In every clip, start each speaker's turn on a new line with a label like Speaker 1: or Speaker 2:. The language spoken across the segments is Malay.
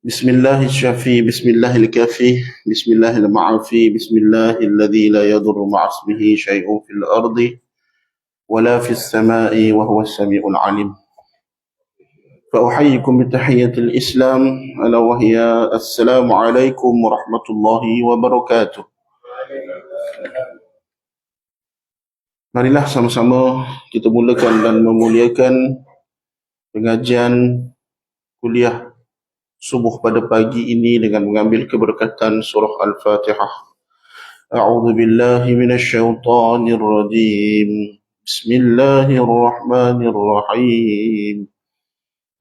Speaker 1: بسم الله الشافي، بسم الله الكافي، بسم الله المعافي، بسم الله الذي لا يضر مع اسمه شيء في الأرض ولا في السماء وهو السميع العليم. فأحييكم بتحية الإسلام ألا وهي السلام عليكم ورحمة الله وبركاته. Marilah sama-sama kita mulakan dan memuliakan pengajian kuliah subuh pada pagi ini dengan mengambil keberkatan surah Al-Fatihah. A'udzu billahi minasyaitonir rajim. Bismillahirrahmanirrahim.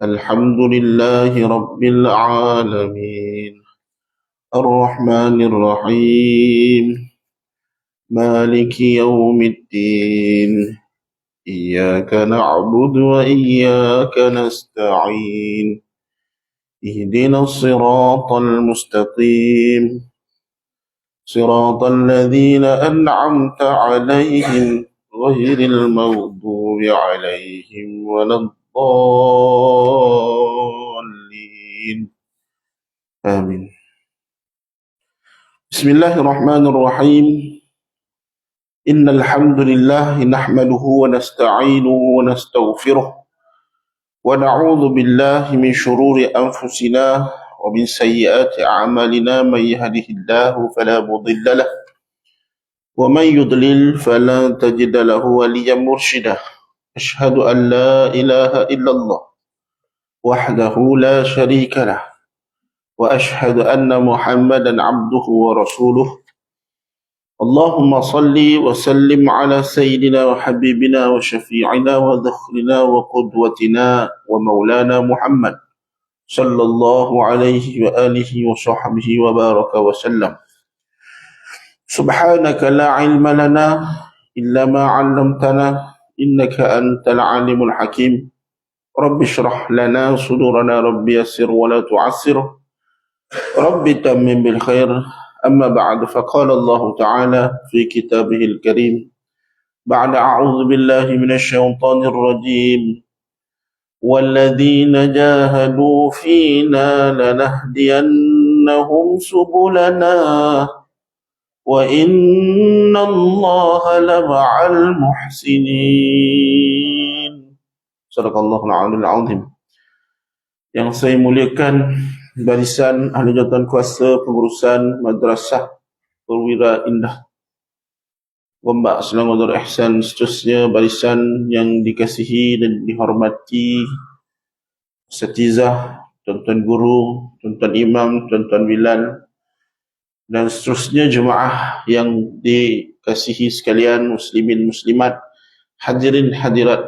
Speaker 1: Alhamdulillahi rabbil alamin. Ar-Rahmanir Rahim. Maliki yaumiddin. Iyyaka na'budu wa iyyaka nasta'in. اهدنا الصراط المستقيم صراط الذين أنعمت عليهم غير المغضوب عليهم ولا الضالين آمين. بسم الله الرحمن الرحيم. إن الحمد لله نحمده ونستعينه ونستغفره ونعوذ بالله من شرور أنفسنا ومن سيئات أعمالنا. من يهده الله فلا مضل له ومن يضلل فلا تجد له وليا مرشدا. أشهد أن لا إله إلا الله وحده لا شريك له وأشهد أن محمدا عبده ورسوله. اللهم صل وسلم على سيدنا وحبيبنا وشفيعنا وذخرنا وقدوتنا ومولانا محمد صلى الله عليه وآله وصحبه وبارك وسلم. سبحانك لا علم لنا إلا ما علمتنا إنك أنت العليم الحكيم. رب اشرح لنا صدورنا، رب يسر ولا تعسر، رب تمم بالخير. أما بعد، فقال الله تعالى في كتابه الكريم بعد أعوذ بالله من الشيطان الرجيم: والذين جاهدوا فينا لنهدينهم سبلنا وإن الله لمع المحسنين. Sadaqallahul Aliyul Azim. Yang saya muliakan barisan ahli jawatan kuasa pengurusan Madrasah Perwira Indah Gombak Selangor Darul Ihsan, seterusnya barisan yang dikasihi dan dihormati Asatizah, tuan-tuan guru, tuan-tuan imam, tuan-tuan bilal, dan seterusnya jemaah yang dikasihi sekalian, muslimin muslimat, hadirin hadirat.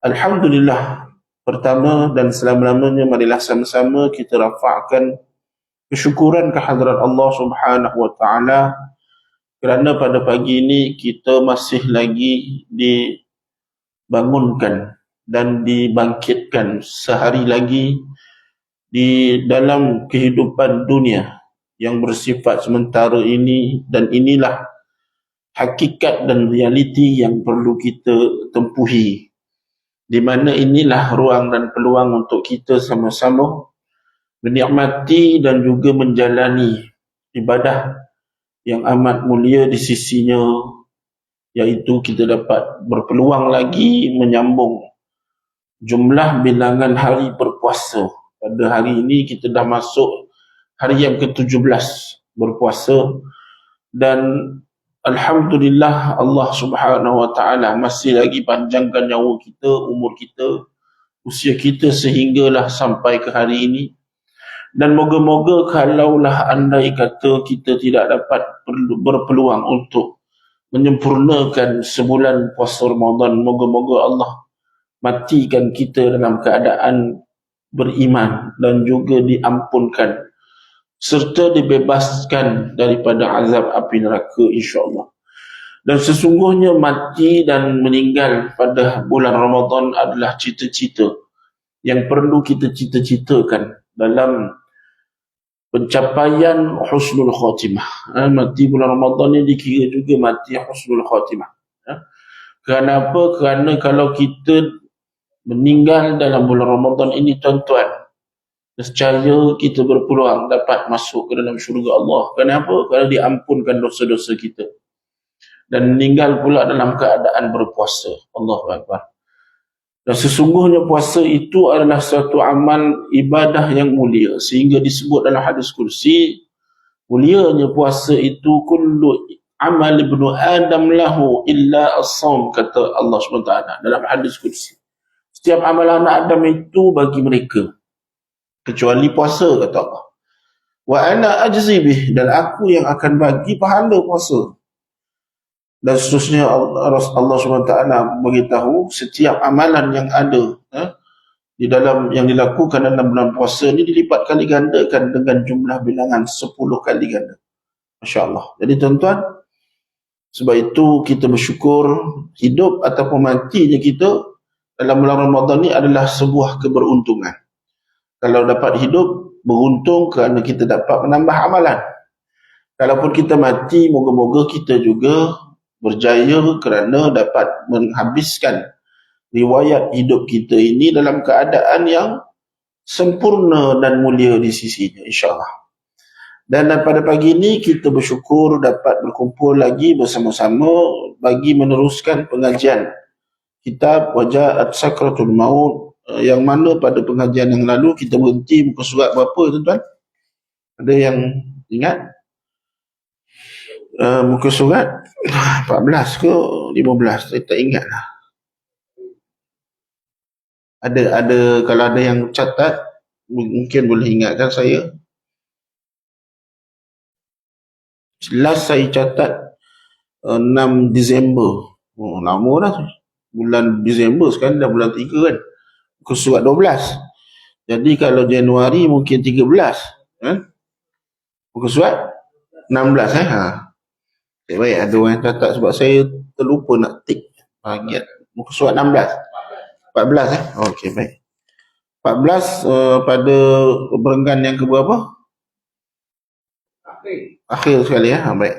Speaker 1: Alhamdulillah, pertama dan selama-lamanya marilah sama-sama kita rafa'kan kesyukuran kehadrat Allah Subhanahu wa taala kerana pada pagi ini kita masih lagi dibangunkan dan dibangkitkan sehari lagi di dalam kehidupan dunia yang bersifat sementara ini, dan inilah hakikat dan realiti yang perlu kita tempuhi, di mana inilah ruang dan peluang untuk kita sama-sama menikmati dan juga menjalani ibadah yang amat mulia di sisinya, iaitu kita dapat berpeluang lagi menyambung jumlah bilangan hari berpuasa. Pada hari ini kita dah masuk hari yang ke-17 berpuasa, dan alhamdulillah Allah Subhanahu wa taala masih lagi panjangkan nyawa kita, umur kita, usia kita sehinggalah sampai ke hari ini. Dan moga-moga kalaulah andai kata kita tidak dapat berpeluang untuk menyempurnakan sebulan puasa Ramadan, moga-moga Allah matikan kita dalam keadaan beriman dan juga diampunkan serta dibebaskan daripada azab api neraka, insya-Allah. Dan sesungguhnya mati dan meninggal pada bulan Ramadan adalah cita-cita yang perlu kita cita-citakan dalam pencapaian husnul khatimah. Mati bulan Ramadan ni dikira juga mati husnul khatimah. Kenapa? Kerana kalau kita meninggal dalam bulan Ramadan ini, tuan-tuan, nescaya kita berpeluang dapat masuk ke dalam syurga Allah. Kenapa? Kerana diampunkan dosa-dosa kita dan meninggal pula dalam keadaan berpuasa. Allahu Akbar. Dan sesungguhnya puasa itu adalah satu amal ibadah yang mulia, sehingga disebut dalam hadis kursi, mulianya puasa itu kullu amal ibnu Adam lahu illa as-saum, kata Allah SWT dalam hadis kursi. Setiap amal anak Adam itu bagi mereka kecuali puasa, kata Allah. Wa ana ajzi bih, dan aku yang akan bagi pahala puasa. Dan seterusnya Allah SWT beritahu setiap amalan yang ada di dalam yang dilakukan dalam bulan puasa ini dilipat kali gandakan dengan jumlah bilangan 10 kali ganda. Masya Allah. Jadi tuan-tuan, sebab itu kita bersyukur hidup ataupun matinya kita dalam bulan Ramadan ini adalah sebuah keberuntungan. Kalau dapat hidup, beruntung kerana kita dapat menambah amalan. Kalaupun kita mati, moga-moga kita juga berjaya kerana dapat menghabiskan riwayat hidup kita ini dalam keadaan yang sempurna dan mulia di sisinya, insyaAllah. Dan pada pagi ini kita bersyukur dapat berkumpul lagi bersama-sama bagi meneruskan pengajian kitab Wajaat Sakratul Maut, yang mana pada pengajian yang lalu kita berhenti muka surat berapa, tuan-tuan? Ada yang ingat? Muka surat 14 ke 15, saya tak ingat lah. Ada kalau ada yang catat mungkin boleh ingatkan saya. Last saya catat 6 Disember. Oh, lama dah. Bulan Disember, sekarang dah bulan 3 kan. Muka surat 12. Jadi kalau Januari mungkin 13. Muka surat 16 baik, ada orang yang catat sebab saya terlupa nak tik bahagian. Muka surat 16. 14 Okey, baik. 14 pada perenggan yang keberapa? Akhir sekali baik.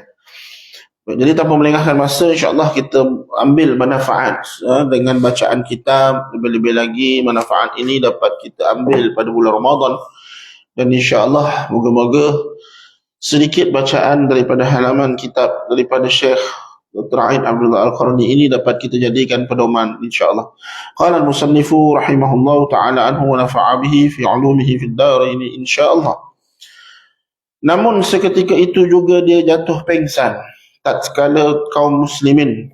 Speaker 1: Jadi tanpa melengahkan masa, insya-Allah kita ambil manfaat dengan bacaan kitab. Lebih-lebih lagi manfaat ini dapat kita ambil pada bulan Ramadan. Dan insya-Allah moga-moga sedikit bacaan daripada halaman kitab daripada Syekh Dr. Aid Abdullah Al-Qarni ini dapat kita jadikan pedoman, insya-Allah. Qala al-musannifu rahimahullahu ta'ala anhu wa nafa'a bihi fi 'ulumihi fid darain, insya-Allah. Namun seketika itu juga dia jatuh pengsan tatkala kaum muslimin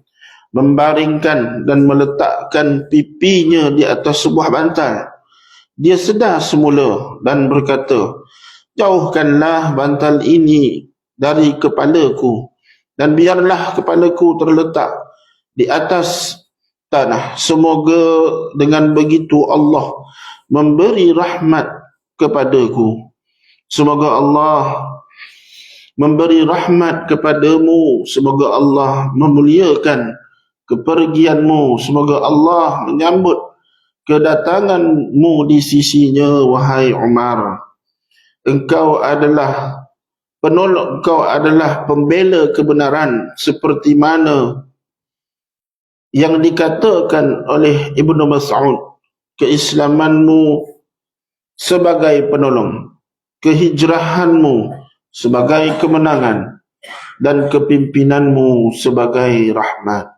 Speaker 1: membaringkan dan meletakkan pipinya di atas sebuah bantal. Dia sedar semula dan berkata, "Jauhkanlah bantal ini dari kepalaku dan biarlah kepalaku terletak di atas tanah. Semoga dengan begitu Allah memberi rahmat kepadaku. Semoga Allah memberi rahmat kepadamu. Semoga Allah memuliakan kepergianmu. Semoga Allah menyambut kedatanganmu di sisinya, wahai Umar. Engkau adalah penolong, engkau adalah pembela kebenaran seperti mana yang dikatakan oleh Ibnu Mas'ud. Keislamanmu sebagai penolong, kehijrahanmu sebagai kemenangan, dan kepimpinanmu sebagai rahmat."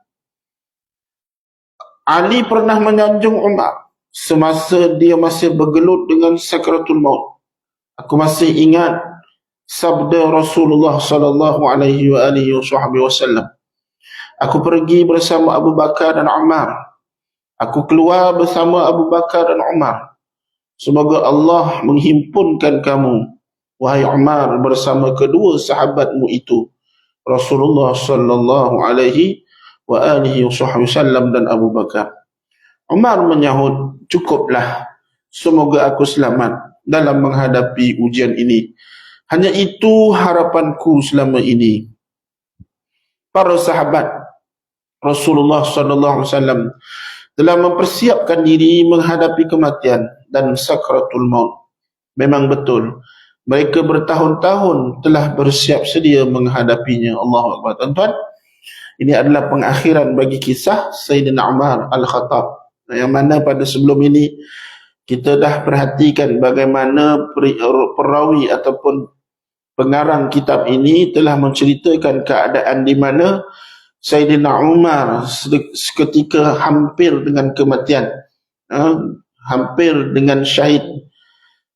Speaker 1: Ali pernah menyanjung Umar semasa dia masih bergelut dengan sakratul maut. Aku masih ingat sabda Rasulullah sallallahu alaihi wasallam. Aku pergi bersama Abu Bakar dan Umar. Aku keluar bersama Abu Bakar dan Umar. Semoga Allah menghimpunkan kamu, wahai Umar, bersama kedua sahabatmu itu, Rasulullah sallallahu alaihi wasallam dan Abu Bakar. Umar menyahut, "Cukuplah. Semoga aku selamat dalam menghadapi ujian ini. Hanya itu harapanku selama ini." Para sahabat Rasulullah sallallahu alaihi wasallam telah mempersiapkan diri menghadapi kematian dan sakratul maut. Memang betul, mereka bertahun-tahun telah bersiap sedia menghadapinya. Allahu Akbar. Tuan-tuan, ini adalah pengakhiran bagi kisah Sayyidina Umar Al-Khattab, yang mana pada sebelum ini kita dah perhatikan bagaimana perawi ataupun pengarang kitab ini telah menceritakan keadaan di mana Sayyidina Umar seketika hampir dengan kematian, hampir dengan syahid.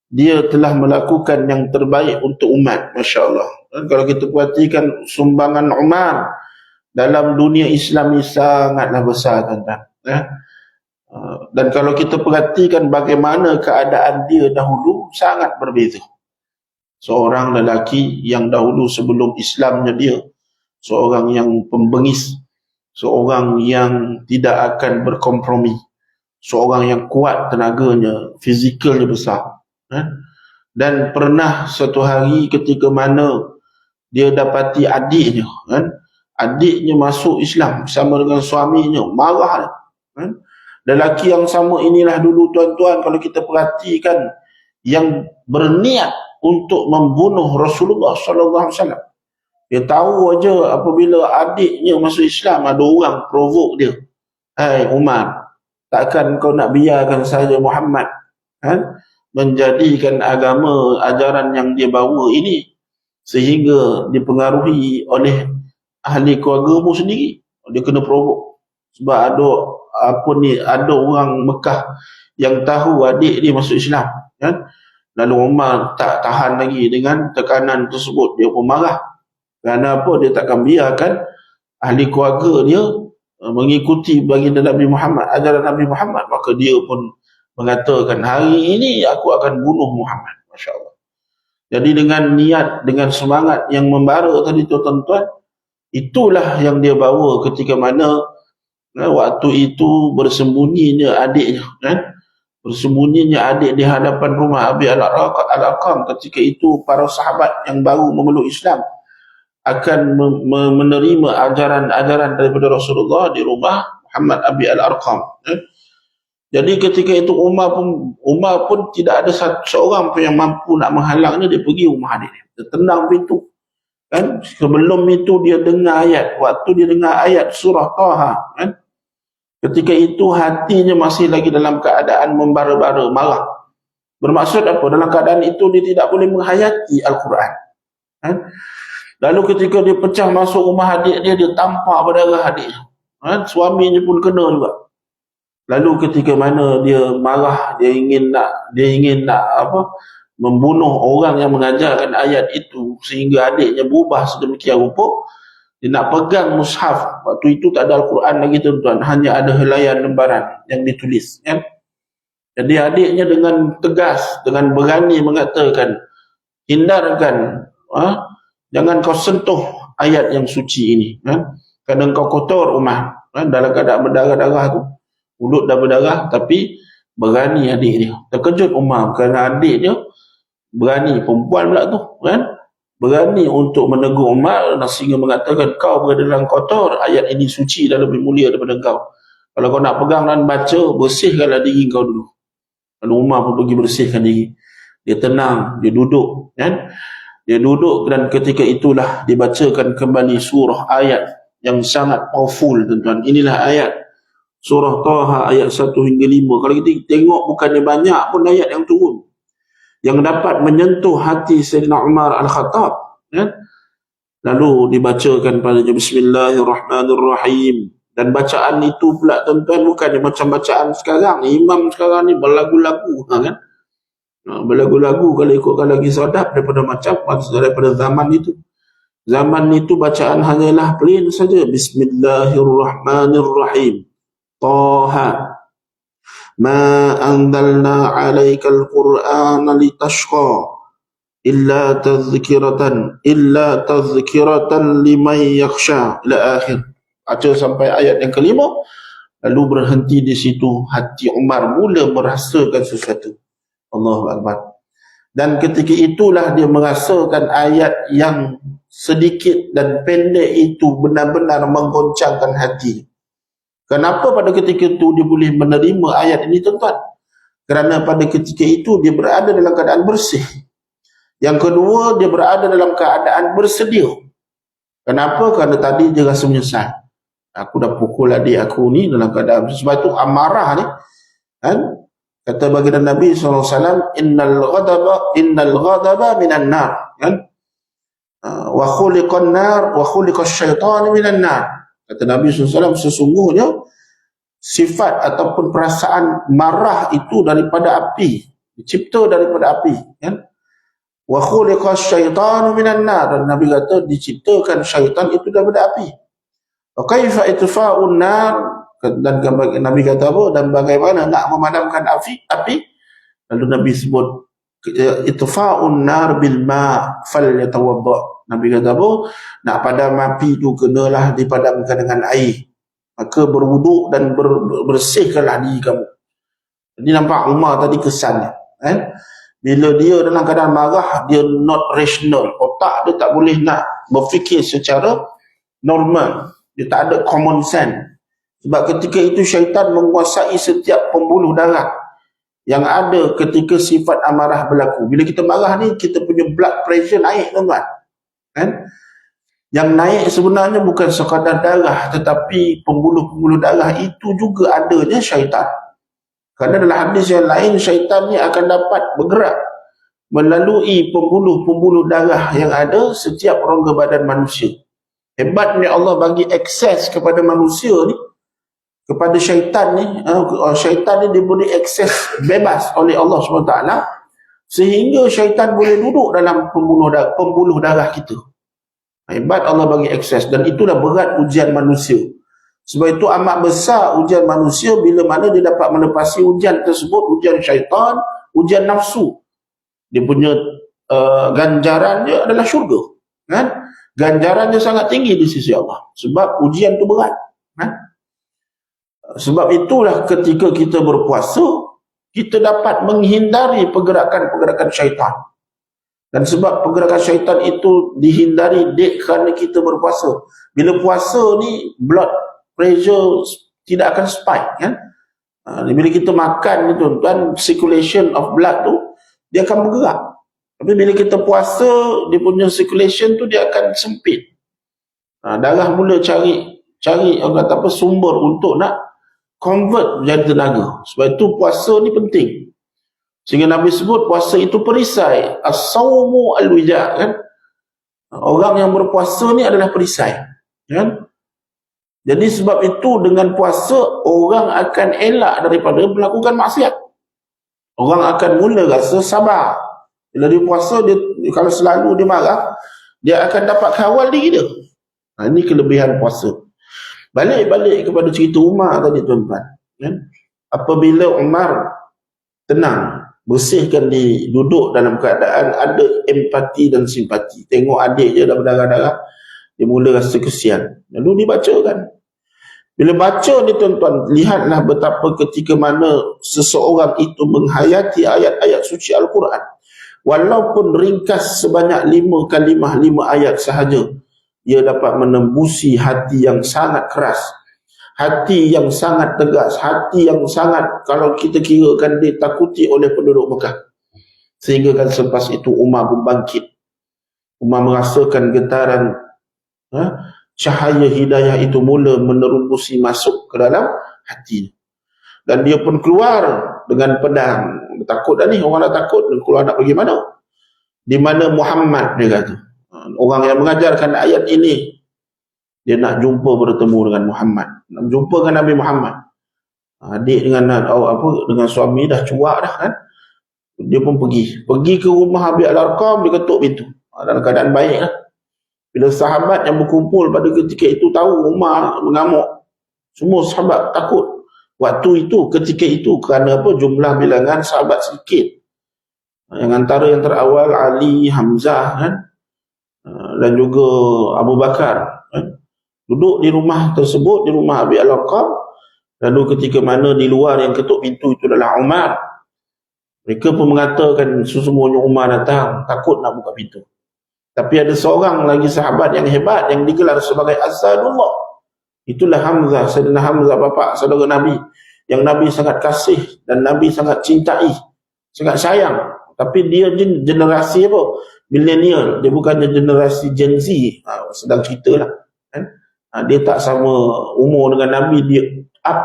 Speaker 1: Dia telah melakukan yang terbaik untuk umat, Masya Allah. Kalau kita perhatikan sumbangan Umar dalam dunia Islam ini sangatlah besar, tuan-tuan. Dan kalau kita perhatikan bagaimana keadaan dia dahulu, sangat berbeza. Seorang lelaki yang dahulu sebelum Islamnya dia, seorang yang pembengis, seorang yang tidak akan berkompromi, seorang yang kuat tenaganya, fizikalnya besar. Dan pernah satu hari ketika mana dia dapati adiknya, adiknya masuk Islam bersama dengan suaminya, marah. Lelaki yang sama inilah dulu, tuan-tuan, kalau kita perhatikan, yang berniat untuk membunuh Rasulullah SAW. Dia tahu aja apabila adiknya masuk Islam, ada orang provok dia. Hai Umar, takkan kau nak biarkan saja Muhammad menjadikan agama, ajaran yang dia bawa ini sehingga dipengaruhi oleh ahli keluargamu sendiri. Dia kena provok. Sebab ada orang Mekah yang tahu adik dia masuk Islam, Lalu Umar tak tahan lagi dengan tekanan tersebut. Dia pun marah. Kerana apa? Dia takkan biarkan ahli keluarga dia mengikuti baginda Nabi Muhammad, ajaran Nabi Muhammad. Maka dia pun mengatakan, hari ini aku akan bunuh Muhammad. Masya Allah. Jadi dengan niat, dengan semangat yang membara tadi, tuan-tuan, itulah yang dia bawa ketika mana waktu itu bersembunyinya adiknya, bersembunyinya adik di hadapan rumah Abi Al-Arqam. Ketika itu para sahabat yang baru memeluk Islam akan menerima ajaran-ajaran daripada Rasulullah di rumah Muhammad Abi Al-Arqam. Jadi ketika itu Umar pun tidak ada seorang pun yang mampu nak menghalangnya. Dia pergi rumah adik dia, dia tendang pintu. Sebelum itu dia dengar ayat, waktu dia dengar ayat surah Taha, ketika itu hatinya masih lagi dalam keadaan membara-bara, marah. Bermaksud apa? Dalam keadaan itu dia tidak boleh menghayati Al-Quran. Lalu ketika dia pecah masuk rumah adik dia, dia tampar berdarah adik. Suaminya pun kena juga. Lalu ketika mana dia marah, dia ingin nak membunuh orang yang mengajarkan ayat itu sehingga adiknya berubah sedemikian rupa. Dia nak pegang mushaf. Waktu itu tak ada Al-Quran lagi, tuan-tuan. Hanya ada helaian lembaran yang ditulis. Jadi adiknya dengan tegas, dengan berani mengatakan, hindarkan, jangan kau sentuh ayat yang suci ini. Kerana kau kotor Umar. Dalam keadaan berdarah-darah tu, mulut dah berdarah, tapi berani adik dia. Terkejut Umar kerana adik dia berani, perempuan pula tu, berani untuk menegur Umar sehingga mengatakan, kau berada dalam kotor, ayat ini suci dan lebih mulia daripada kau. Kalau kau nak pegang dan baca, bersihkanlah diri kau dulu. Lalu Umar pun pergi bersihkan diri. Dia tenang, dia duduk, dia duduk, dan ketika itulah dibacakan kembali surah ayat yang sangat powerful, tuan-tuan. Inilah ayat surah Taha ayat 1 hingga 5. Kalau kita tengok, bukannya banyak pun ayat yang turun yang dapat menyentuh hati Sayyidina Umar Al-Khattab. Lalu dibacakan padanya Bismillahirrahmanirrahim. Dan bacaan itu pula, tuan-tuan, bukan macam bacaan sekarang. Imam sekarang ni berlagu-lagu, berlagu-lagu kalau ikutkan lagi sedap daripada zaman itu. Zaman itu bacaan hanyalah plain saja. Bismillahirrahmanirrahim. Taha ma anzalna 'alaikal qur'ana litashqa illa tadhkiratan liman yakhsha, ila akhir. Baca sampai ayat yang kelima, lalu berhenti di situ. Hati Umar mula merasakan sesuatu. Allahu Akbar. Dan ketika itulah dia merasakan ayat yang sedikit dan pendek itu benar-benar menggoncangkan hati. Kenapa pada ketika itu dia boleh menerima ayat ini, tuan-tuan? Kerana pada ketika itu dia berada dalam keadaan bersih. Yang kedua, dia berada dalam keadaan bersedia. Kenapa? Kerana tadi dia rasa menyesal. Aku dah pukul adik aku ni dalam keadaan. Sebab itu amarah ni, Kata baginda Nabi SAW, innal ghadaba minan nar, kan? Wa khuliqan nar wa khuliqas syaitan minan nar. Kata Nabi SAW, sesungguhnya sifat ataupun perasaan marah itu daripada api, dicipta daripada api, kan? Wa khuliqas syaitan minan nar. Dan Nabi kata diciptakan syaitan itu daripada api. Wa kaifa itfa'un nar, dan Nabi kata apa, dan bagaimana nak memadamkan api? Lalu Nabi sebut itfa'un nar bil ma' falyatawadda. Nabi kata apa, nak padam api tu kenalah dipadamkan dengan air, maka berwuduk dan bersihkanlah diri kamu. Jadi nampak Umar tadi kesannya, kan? Bila dia dalam keadaan marah, dia not rational, otak dia tak boleh nak berfikir secara normal, dia tak ada common sense. Sebab ketika itu syaitan menguasai setiap pembuluh darah yang ada ketika sifat amarah berlaku. Bila kita marah ni, kita punya blood pressure naik, tuan-tuan, kan? Yang naik sebenarnya bukan sekadar darah, tetapi pembuluh-pembuluh darah itu juga adanya syaitan. Kerana dalam hadis yang lain, syaitan ni akan dapat bergerak melalui pembuluh-pembuluh darah yang ada setiap rongga badan manusia. Hebatnya Allah bagi akses kepada manusia ni, kepada syaitan ni. Syaitan ni diberi akses bebas oleh Allah SWT, sehingga syaitan boleh duduk dalam pembuluh darah kita. Hebat Allah bagi akses, dan itulah berat ujian manusia. Sebab itu amat besar ujian manusia bila mana dia dapat melepasi ujian tersebut, ujian syaitan, ujian nafsu. Dia punya ganjaran dia adalah syurga, kan? Ganjaran dia sangat tinggi di sisi Allah, sebab ujian tu berat, kan? Sebab itulah ketika kita berpuasa, kita dapat menghindari pergerakan-pergerakan syaitan. Dan sebab pergerakan syaitan itu dihindari kerana kita berpuasa. Bila puasa ni, blood pressure tidak akan spike, kan? Bila kita makan ni, tuan-tuan, circulation of blood tu dia akan bergerak. Tapi bila kita puasa, dia punya circulation tu dia akan sempit. Darah mula cari orang kata apa, sumber untuk nak convert menjadi tenaga. Sebab itu puasa ni penting. Sehingga Nabi sebut puasa itu perisai. As-sawmu al-wija', kan? Orang yang berpuasa ni adalah perisai, kan? Jadi sebab itu dengan puasa, orang akan elak daripada melakukan maksiat. Orang akan mula rasa sabar. Bila dia puasa, dia kalau selalu dia marah, dia akan dapat kawal diri dia. Ini kelebihan puasa. Balik kepada cerita Umar tadi, tuan-tuan, kan? Apabila Umar tenang, bersihkan diri, duduk dalam keadaan ada empati dan simpati, tengok adik dia dah berdarah-darah, dia mula rasa kesian, lalu dibacakan. Bila baca ni, tuan-tuan, lihatlah betapa ketika mana seseorang itu menghayati ayat-ayat suci Al-Quran, walaupun ringkas sebanyak 5 kalimah, 5 ayat sahaja, ia dapat menembusi hati yang sangat keras, hati yang sangat tegas, hati yang sangat, kalau kita kirakan, ditakuti oleh penduduk Mekah. Sehingga kan selepas itu Umar pun bangkit. Umar merasakan getaran cahaya hidayah itu mula menerumbusi masuk ke dalam hati. Dan dia pun keluar dengan pedang. Takut dah ni, orang dah takut, dan keluar nak pergi mana? Di mana Muhammad, dia kata. Orang yang mengajarkan ayat ini, dia nak jumpa bertemu dengan Muhammad, nak jumpa dengan Nabi Muhammad. Adik dengan suami dah cuak dah, kan? Dia pun pergi ke rumah Abi Al-Arqam, dia ketuk pintu. Dalam keadaan baik lah. Bila sahabat yang berkumpul pada ketika itu tahu Umar mengamuk, semua sahabat takut. Waktu itu, ketika itu, kerana apa? Jumlah bilangan sahabat sedikit. Yang antara yang terawal Ali, Hamzah, kan? Dan juga Abu Bakar, kan? Duduk di rumah tersebut, di rumah Abi Al-Arqam. Lalu ketika mana di luar yang ketuk pintu itu adalah Umar, mereka pun mengatakan sesungguhnya Umar datang, takut nak buka pintu. Tapi ada seorang lagi sahabat yang hebat yang digelar sebagai Asadullah. Itulah Hamzah, Sayyidina Hamzah, bapa saudara Nabi, yang Nabi sangat kasih dan Nabi sangat cintai, sangat sayang. Tapi dia generasi apa? Millennial. Dia bukannya generasi Gen Z. Sedang cerita lah, kan? Dia tak sama umur dengan Nabi, dia up.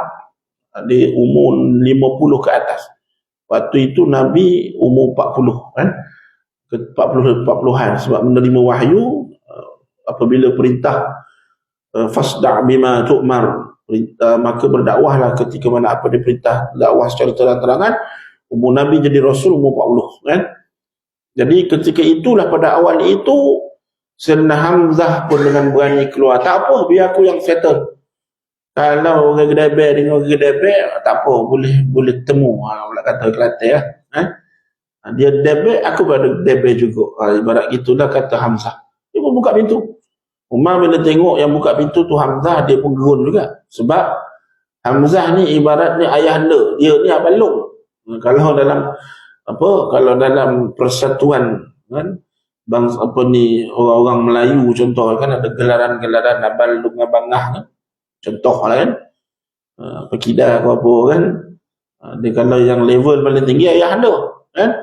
Speaker 1: Dia umur 50 ke atas. Waktu itu Nabi umur 40 kan, 40-an, sebab menerima wahyu. Apabila perintah fasda' bima tu'mar, maka berdakwahlah ketika mana apa diperintah, dakwah secara terang-terangan. Umur Nabi jadi Rasul umur 40 kan. Jadi ketika itulah, pada awal itu Sayyidina Hamzah pun dengan berani keluar. Tak apa, biar aku yang settle. Kalau orang gedebek dengan orang gedebek, tak apa, boleh temu. Pula kata Kelantan lah. Dia debek, aku pada debek juga. Ibarat gitulah kata Hamzah. Dia pun buka pintu. Umar bila tengok yang buka pintu tu Hamzah, dia pun gerun juga. Sebab Hamzah ni ibaratnya ayahanda. Dia ni abalong. Kalau dalam persatuan kan, bangsa apa ni, orang-orang Melayu contoh kan, ada gelaran-gelaran abalong abangah kan. Contoh lah kan, pekidah apa kan, dia kalau yang level paling tinggi ayah anda kan.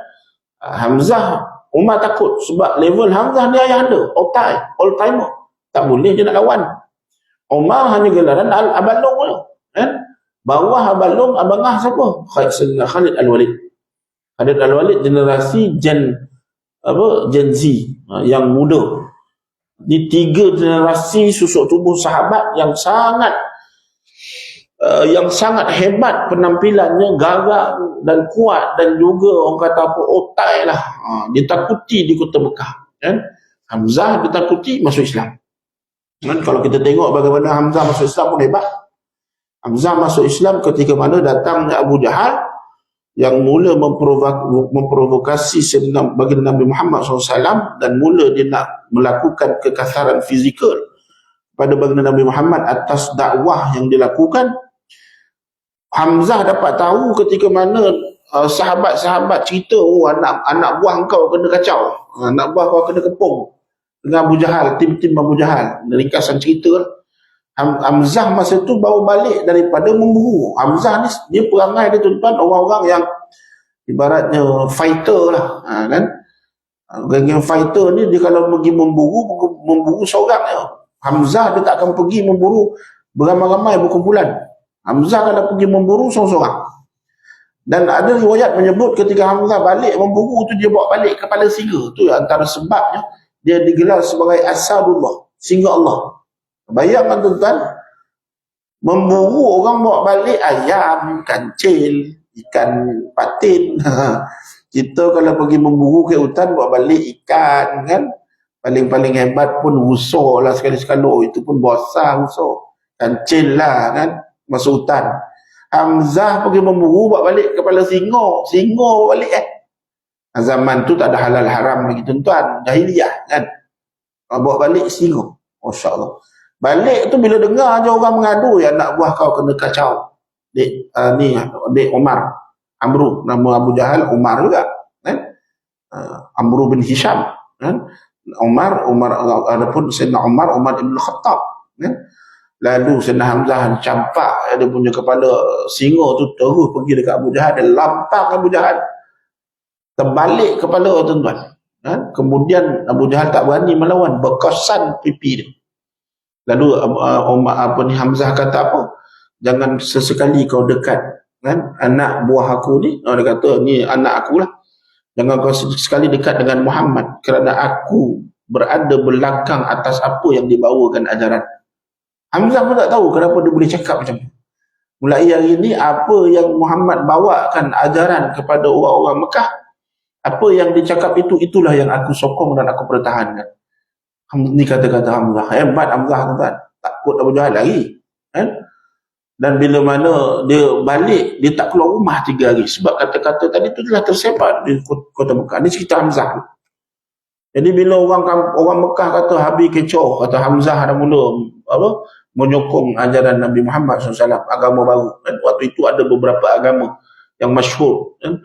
Speaker 1: Hamzah, Umar takut sebab level Hamzah ni ayah anda, all timer, tak boleh dia nak lawan. Umar hanya gelaran abalong je kan. Bawah abalong abangah siapa? Khalid Al-Walid. Khalid Al-Walid generasi Gen Z, yang muda. Di 3 generasi susuk tubuh sahabat yang sangat hebat penampilannya, gagah dan kuat, dan juga orang kata apa, otai lah. Ditakuti di kota Mekah kan. Hamzah ditakuti masuk Islam kan. Kalau kita tengok bagaimana Hamzah masuk Islam pun hebat. Hamzah masuk Islam ketika mana datangnya Abu Jahal yang mula memprovokasi baginda Nabi Muhammad SAW, dan mula dia nak melakukan kekasaran fizikal pada baginda Nabi Muhammad atas dakwah yang dilakukan. Hamzah dapat tahu ketika mana sahabat-sahabat cerita, anak buah kau kena kacau, anak buah kau kena kepung dengan Abu Jahal, tim-tim Abu Jahal. Ringkasan cerita, Hamzah masa tu baru balik daripada memburu. Hamzah ni dia perangai dia tuan-tuan, orang-orang yang ibaratnya fighter lah kan. Geng fighter ni, dia kalau pergi memburu seorang je. Hamzah dia tak akan pergi memburu beramai-ramai berkumpulan. Hamzah kalau pergi memburu seorang-seorang. Dan ada riwayat menyebut ketika Hamzah balik memburu tu, dia bawa balik kepala singa. Tu antara sebabnya dia digelar sebagai Asadullah, singa Allah. Bayangkan tuan-tuan, memburu orang bawa balik ayam, kancil, ikan patin. Kita kalau pergi memburu ke hutan bawa balik ikan kan, paling-paling hebat pun rusuk lah sekali-sekala, itu pun bosan rusuk, kancil lah kan, masuk hutan. Hamzah pergi memburu bawa balik kepala singa bawa balik Zaman tu tak ada halal haram lagi tuan-tuan, jahiliyah kan. Bawa balik singa, Masya Allah. Balik tu bila dengar je orang mengadu, ya anak buah kau kena kacau. Dek Umar, Amru, nama Abu Jahal Umar juga kan. Amru bin Hisham kan. Umar adapun Sayyidina Umar Ibn Khattab kan. Lalu Sayyidina Hamzah campak dia punya kepala singa tu, terus pergi dekat Abu Jahal, dia lampang Abu Jahal, terbalik kepala tuan-tuan kan. Kemudian Abu Jahal tak berani melawan, berkesan pipi dia. Lalu Hamzah kata apa? Jangan sesekali kau dekat kan anak buah aku ni. Dia kata ni anak aku lah. Jangan kau sekali dekat dengan Muhammad, kerana aku berada belakang atas apa yang dibawakan ajaran. Hamzah pun tak tahu kenapa dia boleh cakap macam ni. Mulai hari ini, apa yang Muhammad bawakan ajaran kepada orang-orang Mekah, apa yang dicakap itulah yang aku sokong dan aku pertahankan. Ni kata-kata Hamzah. Hebat Hamzah tuan-tuan. Takut Abu Jahal lagi kan? Dan bila mana dia balik, dia tak keluar rumah 3 hari. Sebab kata-kata tadi tu telah tersebar di kota Mekah. Ini cerita Hamzah. Jadi bila orang Mekah kata habis kecoh, kata Hamzah dah mula menyokong ajaran Nabi Muhammad SAW, agama baru kan? Waktu itu ada beberapa agama yang masyhur kan?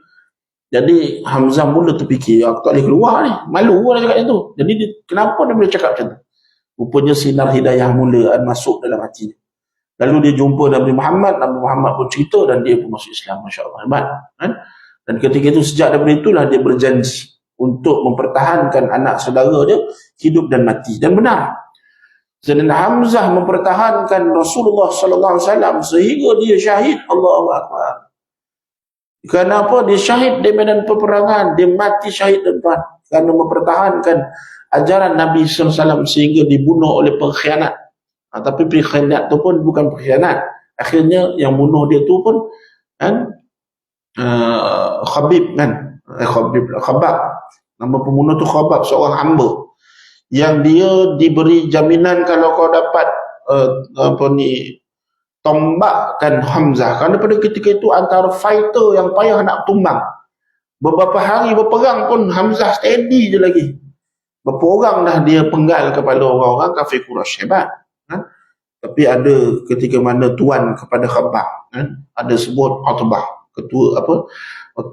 Speaker 1: Jadi Hamzah mula terfikir, aku tak boleh keluar ni, malu lah cakap macam tu. Jadi kenapa dia boleh cakap macam tu? Rupanya sinar hidayah mula masuk dalam hati dia. Lalu dia jumpa Nabi Muhammad pun cerita, dan dia pun masuk Islam. Masya Allah, hebat kan? Dan ketika itu, sejak daripada itulah dia berjanji untuk mempertahankan anak saudara dia hidup dan mati. Dan benar, Sayyidina Hamzah mempertahankan Rasulullah SAW sehingga dia syahid. Allahu Akbar. Kerana apa? Dia syahid di medan peperangan, dia mati syahid tuan, kerana mempertahankan ajaran Nabi SAW sehingga dibunuh oleh pengkhianat. Tapi pengkhianat tu pun bukan pengkhianat. Akhirnya yang bunuh dia tu pun kan Khabib kan, Khabab. Nama pembunuh tu Khabab, seorang hamba yang dia diberi jaminan kalau kau dapat tombakkan Hamzah, kerana pada ketika itu antara fighter yang payah nak tumbang. Beberapa hari berperang pun Hamzah steady je lagi. Berapa orang dah dia penggal kepala orang-orang kafir Quraisy, hebat kan? Tapi ada ketika mana tuan kepada Khabab kan, ada sebut Utbah, ketua apa,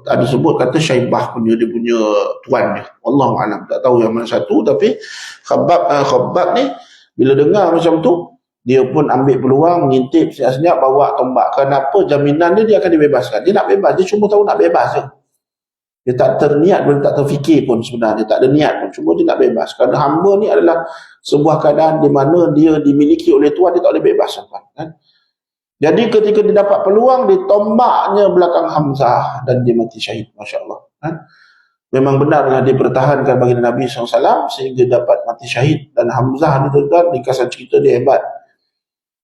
Speaker 1: ada sebut kata Syaibah punya, dia punya tuan dia, Wallahu a'lam, tak tahu yang mana satu. Tapi Khabab ni bila dengar macam tu, dia pun ambil peluang, ngintip senyap-senyap, bawa tombak. Kenapa? Jaminan dia akan dibebaskan. Dia nak bebas, dia cuma tahu nak bebas je. Dia tak terniat pun, tak terfikir pun sebenarnya, dia tak ada niat pun, cuma dia nak bebas. Kerana hamba ni adalah sebuah keadaan di mana dia dimiliki oleh tuan, dia tak boleh bebas kan? Jadi ketika dia dapat peluang, ditombaknya belakang Hamzah dan dia mati syahid, Masya Allah kan? Memang benarlah dia pertahankan baginda Nabi SAW sehingga dapat mati syahid. Dan Hamzah ni tuan, ringkasan cerita dia hebat.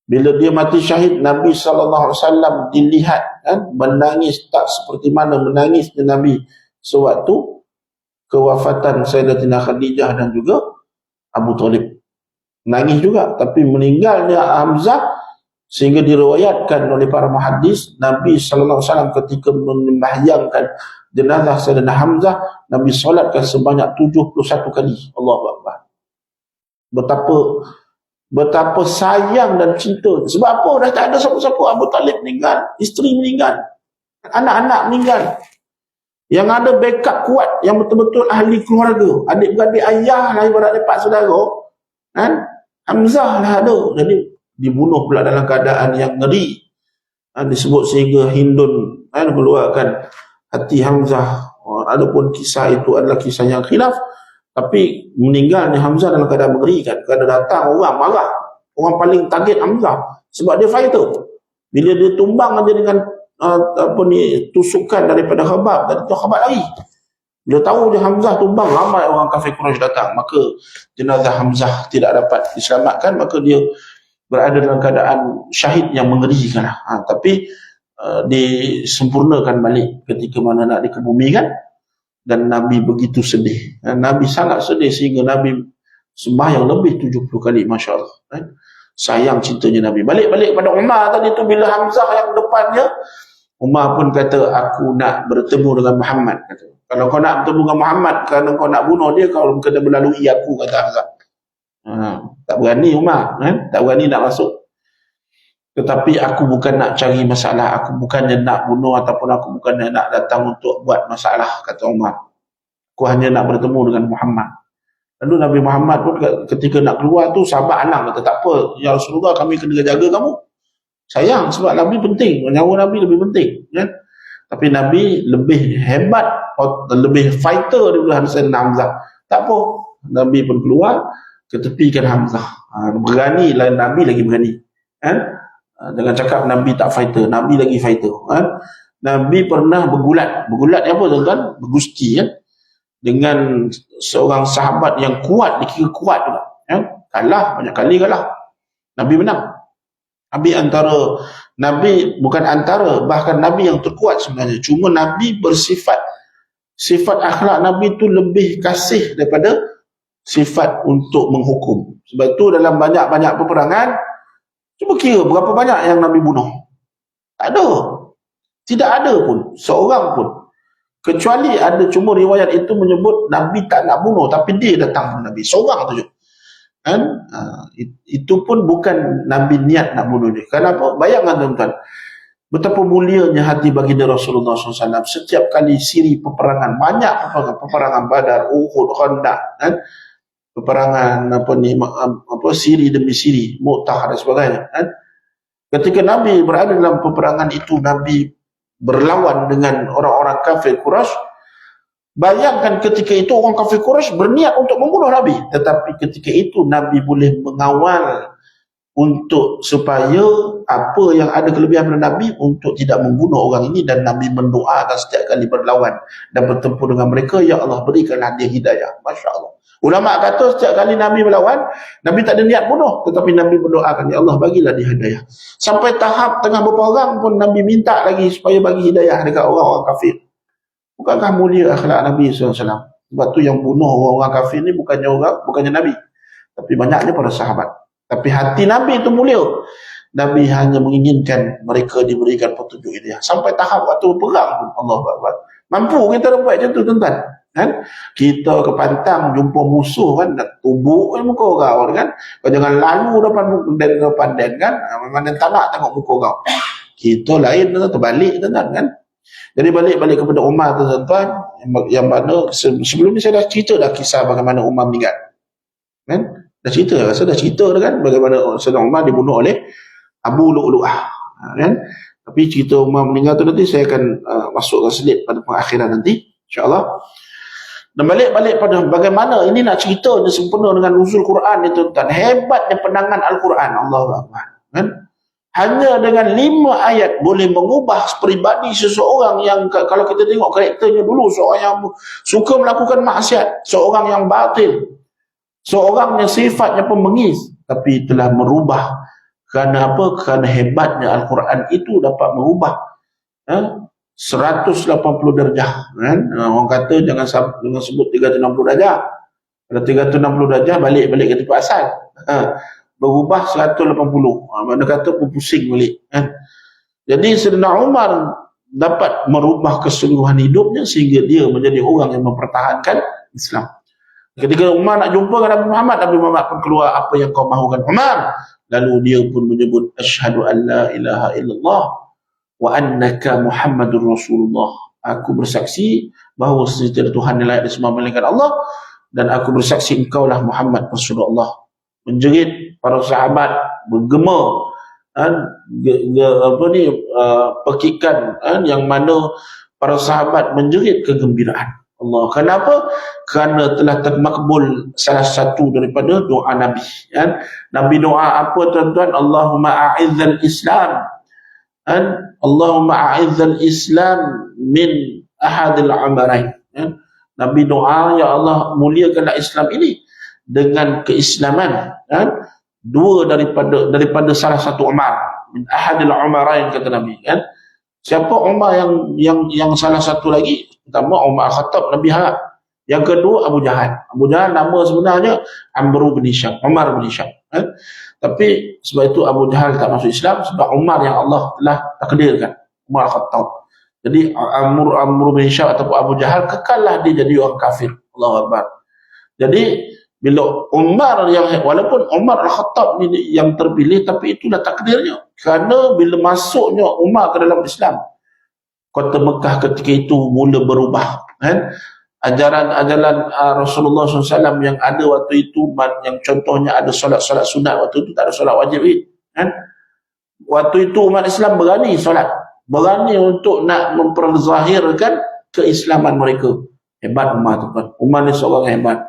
Speaker 1: Bila dia mati syahid, Nabi SAW dilihat kan, menangis tak seperti mana menangisnya Nabi sewaktu kewafatan Sayyidatina Khadijah dan juga Abu Talib. Menangis juga, tapi meninggalnya Hamzah sehingga diriwayatkan oleh para muhaddis, Nabi SAW ketika membahyangkan jenazah Sayyidina Hamzah, Nabi solatkan sebanyak 71 kali. Allahu Akbar. Betapa sayang dan cinta. Sebab apa? Dah tak ada siapa-siapa. Abu Talib meninggal, isteri meninggal, anak-anak meninggal. Yang ada backup kuat, yang betul-betul ahli keluarga, adik-beradik ayah lah, ibaratnya pak saudara kan, Hamzah lah ada. Jadi dibunuh pula dalam keadaan yang ngeri. Disebut sehingga Hindun kan mengeluarkan hati Hamzah. Adapun kisah itu adalah kisah yang khilaf. Tapi meninggalnya Hamzah dalam keadaan mengerikan. Kerana datang orang marah. Orang paling target Hamzah sebab dia fighter. Bila dia tumbang aja dengan tusukan daripada Khabab, dan itu Khabab lari. Bila tahu dia Hamzah tumbang, ramai orang kafir Quraisy datang. Maka jenazah Hamzah tidak dapat diselamatkan, maka dia berada dalam keadaan syahid yang mengerikan. Tapi disempurnakan balik ketika mana nak dikebumikan. Dan Nabi begitu sedih. Nabi sangat sedih sehingga Nabi sembahyang lebih 70 kali, Masya Allah. Sayang cintanya Nabi. Balik-balik pada Umar tadi tu, bila Hamzah yang depannya, Umar pun kata, aku nak bertemu dengan Muhammad. Kata, kalau kau nak bertemu dengan Muhammad kerana kau nak bunuh dia, kau kena melalui aku, kata Hamzah. Tak berani Umar, tak berani nak masuk. Tetapi aku bukan nak cari masalah, aku bukannya nak bunuh ataupun aku bukannya nak datang untuk buat masalah, kata Umar. Aku hanya nak bertemu dengan Muhammad. Lalu Nabi Muhammad pun ketika nak keluar tu, sahabat anak kata, tak apa ya Rasulullah, kami kena jaga kamu. Sayang, sebab Nabi penting, nyawa Nabi lebih penting kan? Tapi Nabi lebih hebat, lebih fighter daripada Hamzah. Tak apa, Nabi pun keluar, ketepikan Hamzah. Berani lah, Nabi lagi berani kan? Dengan cakap Nabi tak fighter, Nabi lagi fighter kan? Nabi pernah bergulat apa tuan-tuan? Bergusti kan? Dengan seorang sahabat yang kuat, dikira kuat juga kan? Kalah, banyak kali kalah, Nabi menang. Nabi bukan antara, bahkan Nabi yang terkuat sebenarnya. Cuma Nabi sifat akhlak Nabi tu lebih kasih daripada sifat untuk menghukum. Sebab tu dalam banyak-banyak peperangan, cuba kira berapa banyak yang Nabi bunuh. Tak ada. Tidak ada pun, seorang pun. Kecuali ada cuma riwayat itu menyebut Nabi tak nak bunuh, tapi dia datang kepada Nabi. Seorang tu je. Kan? Itu pun bukan Nabi niat nak bunuh dia. Kenapa? Bayangkan tuan-tuan, betapa mulianya hati baginda Rasulullah SAW. Setiap kali siri peperangan, banyak peperangan Badar, Uhud, Khandaq, kan? Peperangan siri demi siri, Mu'tah dan sebagainya kan? Ketika Nabi berada dalam peperangan itu, Nabi berlawan dengan orang-orang kafir Quraisy. Bayangkan ketika itu orang kafir Quraisy berniat untuk membunuh Nabi, tetapi ketika itu Nabi boleh mengawal untuk supaya apa yang ada kelebihan pada Nabi untuk tidak membunuh orang ini, dan Nabi mendoakan setiap kali berlawan dan bertempur dengan mereka, ya Allah berikanlah dia hidayah. Masya Allah. Ulama kata setiap kali Nabi melawan, Nabi tak ada niat bunuh, tetapi Nabi berdoakan, ya Allah bagilah dia hidayah. Sampai tahap tengah berperang pun Nabi minta lagi supaya bagi hidayah dekat orang-orang kafir. Bukankah mulia akhlak Nabi SAW? Sebab tu yang bunuh orang-orang kafir ni bukannya Nabi, tapi banyaknya para sahabat. Tapi hati Nabi itu mulia. Nabi hanya menginginkan mereka diberikan petunjuk hidayah. Sampai tahap waktu perang pun, Allahu Akbar. Mampu kita buat macam tu, tuan-tuan. Kan? Kita ke pantang jumpa musuh kan, nak tumbuk muka kau kan. Kau jangan lalu depan den kan. Memang tak nak tengok muka kau. Kita lain, terbalik, tuan-tuan kan. Jadi balik kepada Umar, tuan-tuan, yang mana sebelum ni saya dah cerita dah kisah bagaimana Umar meninggal. Kan? Dah cerita dah kan, bagaimana Sayyidina Umar dibunuh oleh Abu Lu'lu'ah, kan? Tapi cerita Umar meninggal tu nanti saya akan masukkan sedikit pada pengakhiran nanti, insya-Allah. Dan balik pada bagaimana ini nak cerita dia sempurna dengan nuzul Quran itu, tuan. Hebatnya penangan Al-Quran, Allahu Akbar, kan? Hanya dengan 5 ayat boleh mengubah peribadi seseorang yang, kalau kita tengok karakternya dulu, seorang yang suka melakukan maksiat, seorang yang batil, seorang yang sifatnya pembengis, tapi telah merubah. Kerana apa? Kerana hebatnya Al-Quran itu dapat merubah 180 darjah, kan? Orang kata jangan sebut 360 darjah. Kalau 360 darjah balik ke tempat asal. Berubah 180. Mana kata pun pusing balik, kan? Jadi Sayyidina Umar dapat merubah keseluruhan hidupnya sehingga dia menjadi orang yang mempertahankan Islam. Ketika Umar nak jumpa dengan Nabi Muhammad pun keluar, apa yang kau mahukan Umar? Lalu dia pun menyebut, asyhadu an la ilaha illallah wa annaka Muhammadur Rasulullah. Aku bersaksi bahawa setiada Tuhan yang layak disembah melainkan Allah, dan aku bersaksi engkaulah Muhammad Rasulullah. Menjerit para sahabat, bergema, pekikan, yang mana para sahabat menjerit kegembiraan. Allah. Kenapa? Kerana telah termakbul salah satu daripada doa Nabi. Kan? Nabi doa apa, tuan-tuan? Allahumma a'izzal Islam. Kan? Allahumma a'izzal Islam min ahadil amarain. Kan? Nabi doa, ya Allah muliakanlah Islam ini dengan keislaman. Kan? Dua daripada salah satu Umar. Min ahadil amarain, kata Nabi. Kan? Siapa Umar yang salah satu lagi? Pertama Umar Khattab, Nabi harap. Yang kedua Abu Jahal. Abu Jahal nama sebenarnya Amr bin Hisham, Umar bin Hisham. Tapi sebab itu Abu Jahal tak masuk Islam, sebab Umar yang Allah telah takdirkan, Umar Khattab. Jadi Amr bin Hisham ataupun Abu Jahal kekallah dia jadi orang kafir. Allahu Akbar. Jadi bila Umar walaupun Umar Al-Khattab ni yang terpilih, tapi itulah takdirnya. Kerana bila masuknya Umar ke dalam Islam, kota Mekah ketika itu mula berubah, kan? Ajaran Rasulullah SAW yang ada waktu itu, yang contohnya ada solat sunat, waktu itu tak ada solat wajib, kan? Waktu itu umat Islam berani solat, berani untuk nak memperzahirkan keislaman mereka. Hebat Umar tu, kan? Umar ni seorang hebat.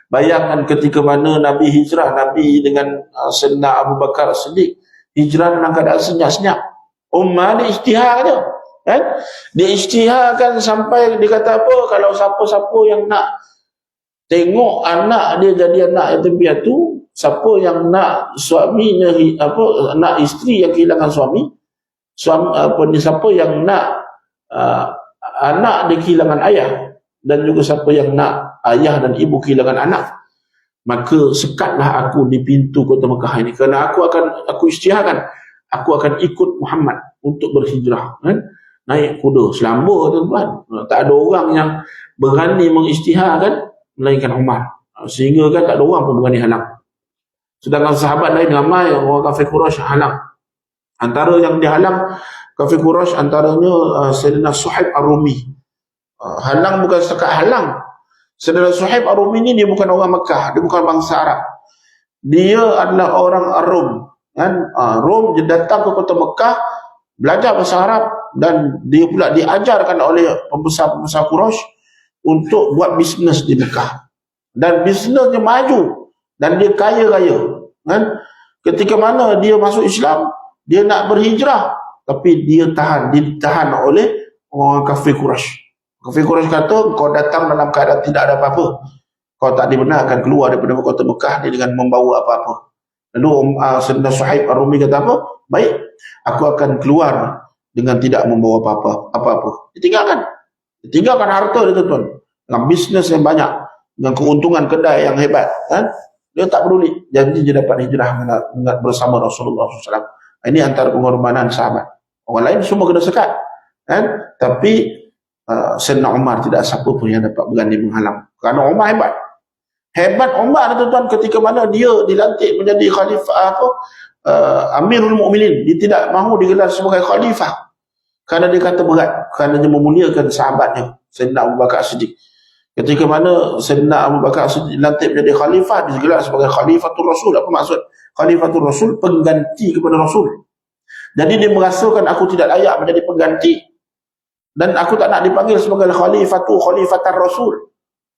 Speaker 1: Bayangkan ketika mana Nabi hijrah, Nabi dengan Sayyidina Abu Bakar Siddiq hijrah dalam keadaan senyap-senyap. Umar ni isytihar dia, kan? Dia isytiharkan sampai dia kata apa, kalau siapa-siapa yang nak tengok anak dia jadi anak yatim piatu, siapa yang nak suaminya nak isteri yang kehilangan suami siapa yang nak anak dia kehilangan ayah, dan juga siapa yang nak ayah dan ibu kehilangan anak, maka sekatlah aku di pintu kota Mekah ini, kerana aku isytiharkan, aku akan ikut Muhammad untuk berhijrah, kan? Naik kuda selamba, tuan-tuan. Tak ada orang yang berani mengisytiharkan melainkan Umar, sehingga kan tak ada orang pun berani halang. Sedangkan sahabat lain ramai, orang kafir Quraisy halang. Antara yang dihalang kafir Quraisy antaranya Sayyidina Suhaib Ar-Rumi. Halang bukan setakat halang. Saudara Suhaib Ar-Rumi ni dia bukan orang Mekah, dia bukan bangsa Arab. Dia adalah orang Rum, kan? Rum, dia datang ke kota Mekah, belajar bahasa Arab, dan dia pula diajarkan oleh pembesar-pembesar Quraisy untuk buat bisnes di Mekah. Dan bisnesnya maju, dan dia kaya raya, kan? Ketika mana dia masuk Islam, Dia nak berhijrah, tapi ditahan oleh orang kafir Quraisy. Kafir Quraisy kata, kau datang dalam keadaan tidak ada apa-apa, kau tak dibenarkan keluar daripada kota Mekah ni dengan membawa apa-apa. Lalu Sayyidina Suhaib Ar-Rumi kata apa? Baik, aku akan keluar dengan tidak membawa apa-apa. Ditinggalkan harta dia, tuan-tuan, dengan bisnes yang banyak, dengan keuntungan kedai yang hebat, kan? Dia tak peduli, janji dia dapat hijrah bersama Rasulullah SAW. Ini antara pengorbanan sahabat. Orang lain semua kena sekat, kan? Tapi Sayyidina Umar tidak siapa pun yang dapat berani menghalang, kerana Umar hebat Umar, tuan-tuan, ketika mana dia dilantik menjadi khalifah Amirul Mukminin. Dia tidak mahu digelar sebagai khalifah kerana dia kata berat, kerana dia memuliakan sahabatnya Sayyidina Abu Bakar Siddiq. Ketika mana Sayyidina Abu Bakar Siddiq dilantik menjadi khalifah, digelar sebagai Khalifatul Rasul. Apa maksud Khalifatul Rasul? Pengganti kepada Rasul. Jadi dia merasakan, aku tidak layak menjadi pengganti, dan aku tak nak dipanggil sebagai Khalifatar Rasul.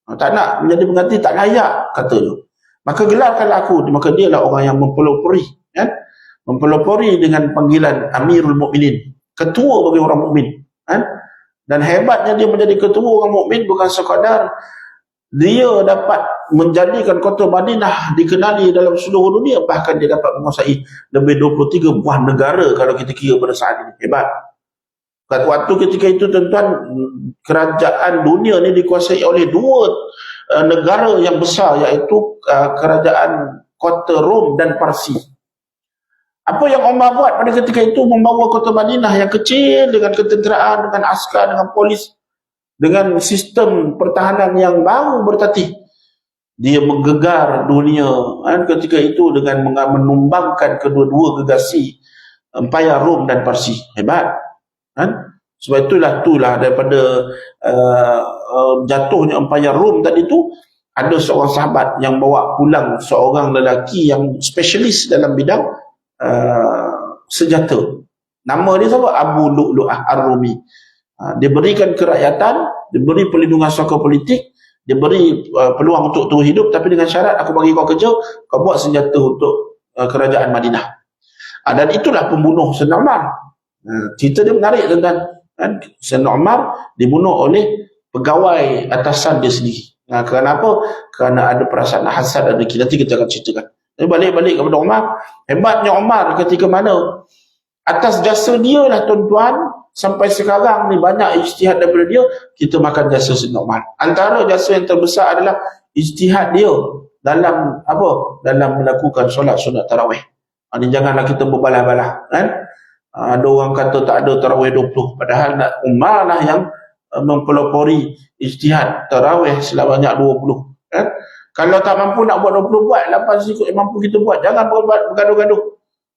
Speaker 1: Tak nak menjadi pengganti, tak layak, kata dia. Maka gelarkanlah aku. Maka dia lah orang yang mempelopori, kan? Mempelopori dengan panggilan Amirul Mukminin, ketua bagi orang mukmin, kan? Dan hebatnya dia menjadi ketua orang mukmin bukan sekadar dia dapat menjadikan kota Madinah dikenali dalam seluruh dunia, bahkan dia dapat menguasai lebih 23 buah negara kalau kita kira pada saat ini. Hebat. Waktu ketika itu, tuan-tuan, kerajaan dunia ni dikuasai oleh dua negara yang besar, iaitu kerajaan kota Rom dan Parsi. Apa yang Umar buat pada ketika itu? Membawa kota Madinah yang kecil dengan ketenteraan, dengan askar, dengan polis, dengan sistem pertahanan yang baru bertatih. Dia menggegar dunia, kan, ketika itu dengan menumbangkan kedua-dua gegasi Empayar Rom dan Parsi. Hebat, kan? Sebab itulah daripada jatuhnya Empayar Rom tadi tu, ada seorang sahabat yang bawa pulang seorang lelaki yang spesialis dalam bidang senjata. Nama dia siapa? Abu Lu'lu'ah Ar-Rumi. Dia berikan kerakyatan, dia beri perlindungan sosial politik, dia beri peluang untuk turun hidup, tapi dengan syarat, aku bagi kau kerja, kau buat senjata untuk kerajaan Madinah. Dan itulah pembunuh Sayyidina Umar. Cerita dia menarik, tuan-tuan. Sayyidina Umar dibunuh oleh pegawai atasan dia sendiri. Kerana apa? Kerana ada perasaan hasad dan dengki. Nanti kita akan ceritakan. Tapi balik kepada Umar. Hebatnya Umar ketika mana atas jasa dia lah, tuan-tuan, sampai sekarang ni banyak ijtihad daripada dia, kita makan jasa Sayyidina Umar. Antara jasa yang terbesar adalah ijtihad dia dalam apa? Dalam melakukan solat sunat tarawih. Ini janganlah kita berbalah-balah, kan? Ada orang kata tak ada tarawih 20, padahal Umar lah yang mempelopori ijtihad tarawih sebanyak 20, kan? Kalau tak mampu nak buat 20, buat 8 sikit yang mampu kita buat. Jangan bergaduh-gaduh.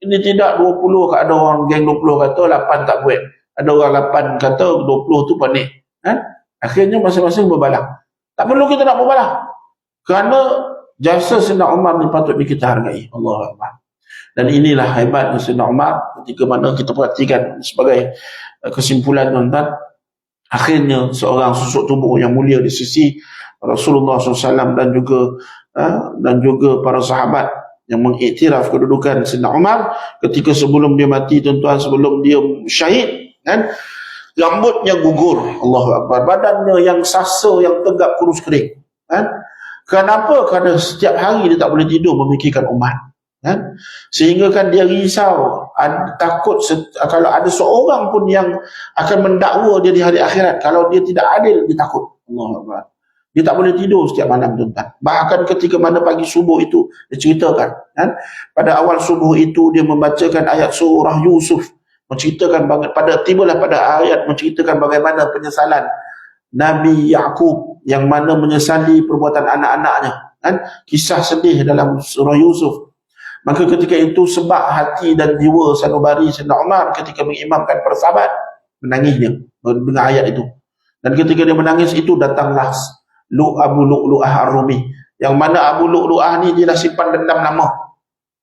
Speaker 1: Ini tidak 20, ada orang geng 20 kata 8 tak buat. Ada orang 8 kata 20 tu panik, kan? Akhirnya masing-masing berbalah. Tak perlu kita nak berbalah, kerana jasa Sayyidina Umar ni patut kita hargai. Allahu Akbar. Dan inilah hebatnya Sayyidina Umar ketika mana kita perhatikan sebagai kesimpulan, tuan-tuan, akhirnya seorang susuk tubuh yang mulia di sisi Rasulullah SAW dan juga para sahabat yang mengiktiraf kedudukan Sayyidina Umar ketika sebelum dia mati, tuan-tuan, sebelum dia syahid, kan? Rambutnya gugur, Allahu Akbar, badannya yang sasa, yang tegap, kurus kering, kan? Kenapa? Kerana setiap hari dia tak boleh tidur memikirkan umat, kan? Sehingga kan dia risau, takut kalau ada seorang pun yang akan mendakwa dia di hari akhirat, kalau dia tidak adil, dia takut. Allahu Akbar. Dia tak boleh tidur setiap malam, tuan-tuan. Bahkan ketika mana pagi subuh itu, dia ceritakan, kan? Pada awal subuh itu dia membacakan ayat surah Yusuf, menceritakan tibalah pada ayat menceritakan bagaimana penyesalan Nabi Yaqub yang mana menyesali perbuatan anak-anaknya, kan? Kisah sedih dalam surah Yusuf. Maka ketika itu sebab hati dan jiwa sanubari Sayyidina Umar ketika mengimamkan para sahabat, menangisnya dengan ayat itu. Dan ketika dia menangis itu, datanglah Abu Lu'lu'ah Ar-Rumi, yang mana Abu Lu'lu'ah ni dia dah simpan dendam lama.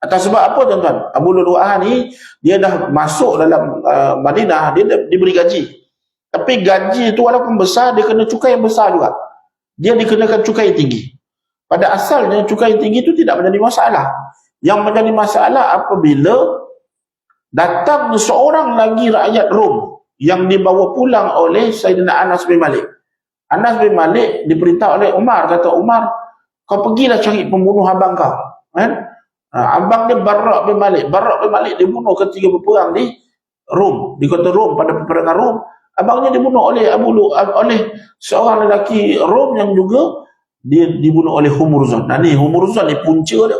Speaker 1: Atas sebab apa, tuan-tuan? Abu Lu'lu'ah ni dia dah masuk dalam Madinah, dia diberi gaji. Tapi gaji itu walaupun besar, dia kena cukai yang besar juga. Dia dikenakan cukai tinggi. Pada asalnya cukai tinggi itu tidak menjadi masalah. Yang menjadi masalah apabila datang seorang lagi rakyat Rom yang dibawa pulang oleh Sayyidina Anas bin Malik. Anas bin Malik diperintah oleh Umar, kata Umar, kau pergilah cari pembunuh abang kau. Kan? Abang dia Barak bin Malik. Barak bin Malik dibunuh ketika berperang di Rom, di kota Rom pada peperangan Rom. Abangnya dibunuh oleh oleh seorang lelaki Rom yang juga dia dibunuh oleh Humurzan. Nah ni Humurzan ni punca dia.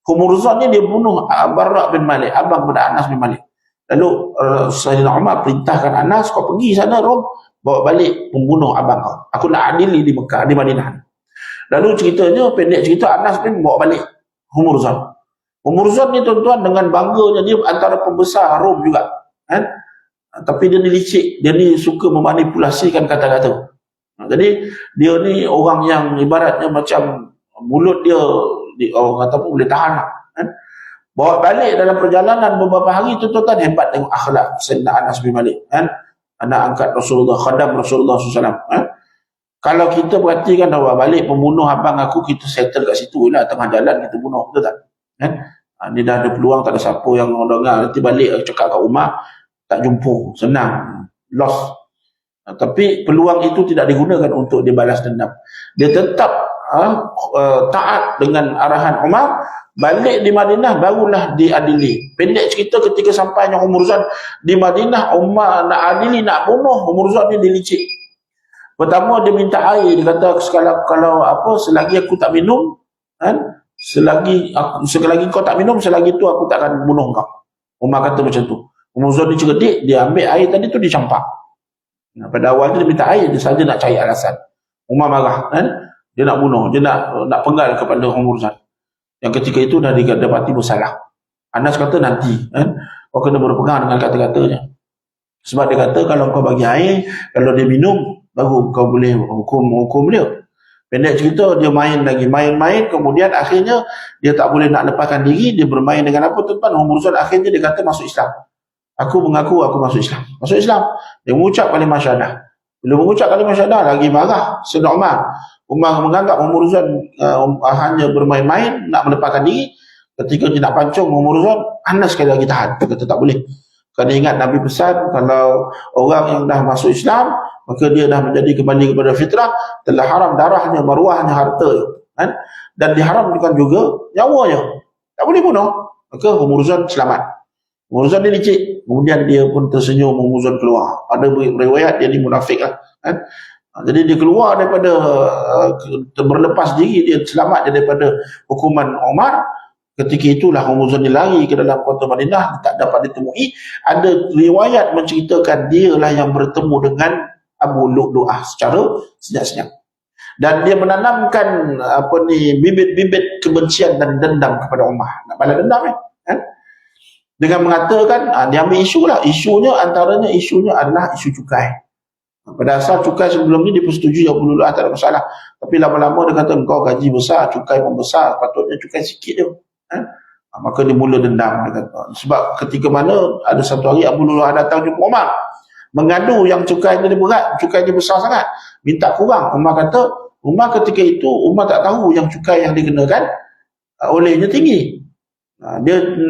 Speaker 1: Humurzan ni dia bunuh Barak bin Malik, abang pada Anas bin Malik. Lalu Sayyidina Umar perintahkan Anas, kau pergi sana Rom, bawa balik pembunuh abang kau. Aku nak adili di Mekah, di Madinah. Lalu ceritanya, pendek cerita, Anas bin bawa balik Humurzan. Humurzan ni tuan-tuan dengan bangganya dia antara pembesar Rom juga. Kan? Tapi dia ni licik, dia ni suka memanipulasikan kata-kata. Jadi dia ni orang yang ibaratnya macam mulut dia, orang kata pun boleh tahan lah. Kan? Bawa balik dalam perjalanan beberapa hari, tuan-tuan hebat tengok akhlak Sayyidina Anas bin Malik. Kan? Anak angkat Rasulullah, khadam Rasulullah SAW. Kan? Kalau kita perhatikan bawa balik pembunuh abang aku, kita settle kat situ lah, tengah jalan kita bunuh, betul tak? Kan? Ni dah ada peluang, tak ada siapa yang dengar, nanti balik cakap kat rumah, tak jumpa, senang, lost. Tapi peluang itu tidak digunakan untuk dibalas dendam. Dia tetap taat dengan arahan Umar, balik di Madinah barulah diadili. Pendek cerita, ketika sampainya Humurzan di Madinah, Umar nak adili, nak bunuh Humurzan ni dilicik. Pertama dia minta air, dia kata kalau apa, selagi aku tak minum, kan, selagi kau tak minum, selagi tu aku tak akan bunuh kau. Umar kata macam tu. Humurzan ni cerdik, dia ambil air tadi tu dicampak. Pada awal tu dia minta air, dia saja nak cari alasan. Umar marah, kan? Dia nak bunuh, dia nak penggal kepada Humurzan. Yang ketika itu dah didapati bersalah. Anas kata nanti, kan? Kau kena berpegang dengan kata-katanya. Sebab dia kata kalau kau bagi air, kalau dia minum, baru kau boleh hukum dia. Pendek cerita, dia main lagi, main, kemudian akhirnya dia tak boleh nak lepaskan diri, dia bermain dengan apa tuan-tuan? Humurzan akhirnya dia kata masuk Islam. Aku mengaku aku masuk Islam. Masuk Islam. Dia mengucap kalimah syahadah. Bila mengucap kalimah syahadah, lagi marah Sayyidina Umar. Umar menganggap Humurzan hanya bermain-main, nak melepaskan diri. Ketika dia nak pancung Humurzan, Anas sekali lagi tahan. Dia kata tak boleh. Kerana ingat Nabi pesan, kalau orang yang dah masuk Islam, maka dia dah menjadi kembali kepada fitrah, telah haram darahnya, maruahnya, harta. Kan? Dan diharamkan juga nyawanya. Tak boleh bunuh. Maka Humurzan selamat. Humurzan dia licik. Kemudian dia pun tersenyum, Humurzan keluar. Ada riwayat dia ni munafik lah. Kan? Jadi dia keluar daripada berlepas diri, dia selamat daripada hukuman Umar. Ketika itulah Humurzan dia lari ke dalam kota Madinah, tak dapat ditemui. Ada riwayat menceritakan dialah yang bertemu dengan Abu Lu'lu'ah secara senyap-senyap. Dan dia menanamkan bibit-bibit kebencian dan dendam kepada Umar. Nak balas dendam kan? Dengan mengatakan, dia ambil isu lah. Antaranya isunya adalah isu cukai. Pada asal cukai sebelum ni dipersetujui Abu Lu'lu'ah, tak ada masalah. Tapi lama-lama dia kata, engkau gaji besar, cukai pun besar, patutnya cukai sikit je. Maka dia mula dendam, dia kata. Sebab ketika mana ada satu hari Abu Lu'lu'ah datang jumpa Umar, mengadu yang cukai dia berat, cukai dia besar sangat, minta kurang. Umar kata, Umar ketika itu Umar tak tahu yang cukai yang dikenakan olehnya tinggi.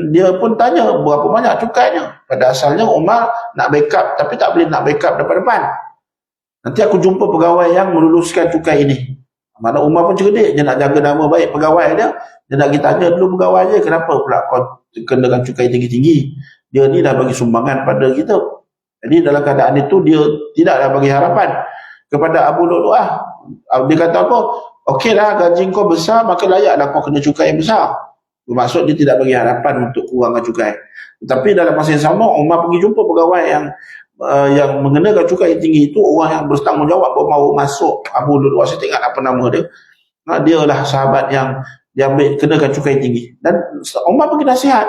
Speaker 1: Dia pun tanya berapa banyak cukainya. Pada asalnya Umar nak backup, tapi tak boleh nak backup depan-depan. Nanti aku jumpa pegawai yang meluluskan cukai ini. Mana Umar pun cerdik, dia nak jaga nama baik pegawai dia. Dia nak pergi tanya dulu pegawai dia, kenapa pula kau kenakan cukai tinggi-tinggi? Dia ni dah bagi sumbangan pada kita. Jadi dalam keadaan itu dia tidaklah bagi harapan kepada Abu Lu'lu'ah. Dia kata apa? Okeylah, gaji kau besar, maka layaklah kau kena cukai yang besar. Bermaksud dia tidak bagi harapan untuk kurangkan cukai. Tetapi dalam masa yang sama, Umar pergi jumpa pegawai yang mengenakan cukai yang tinggi itu, orang yang bertanggungjawab baru masuk Abu Lu'lu'ah. Saya tak ingat apa nama dia. Dia lah sahabat yang dia ambil kenakan cukai tinggi. Dan Umar pergi nasihat.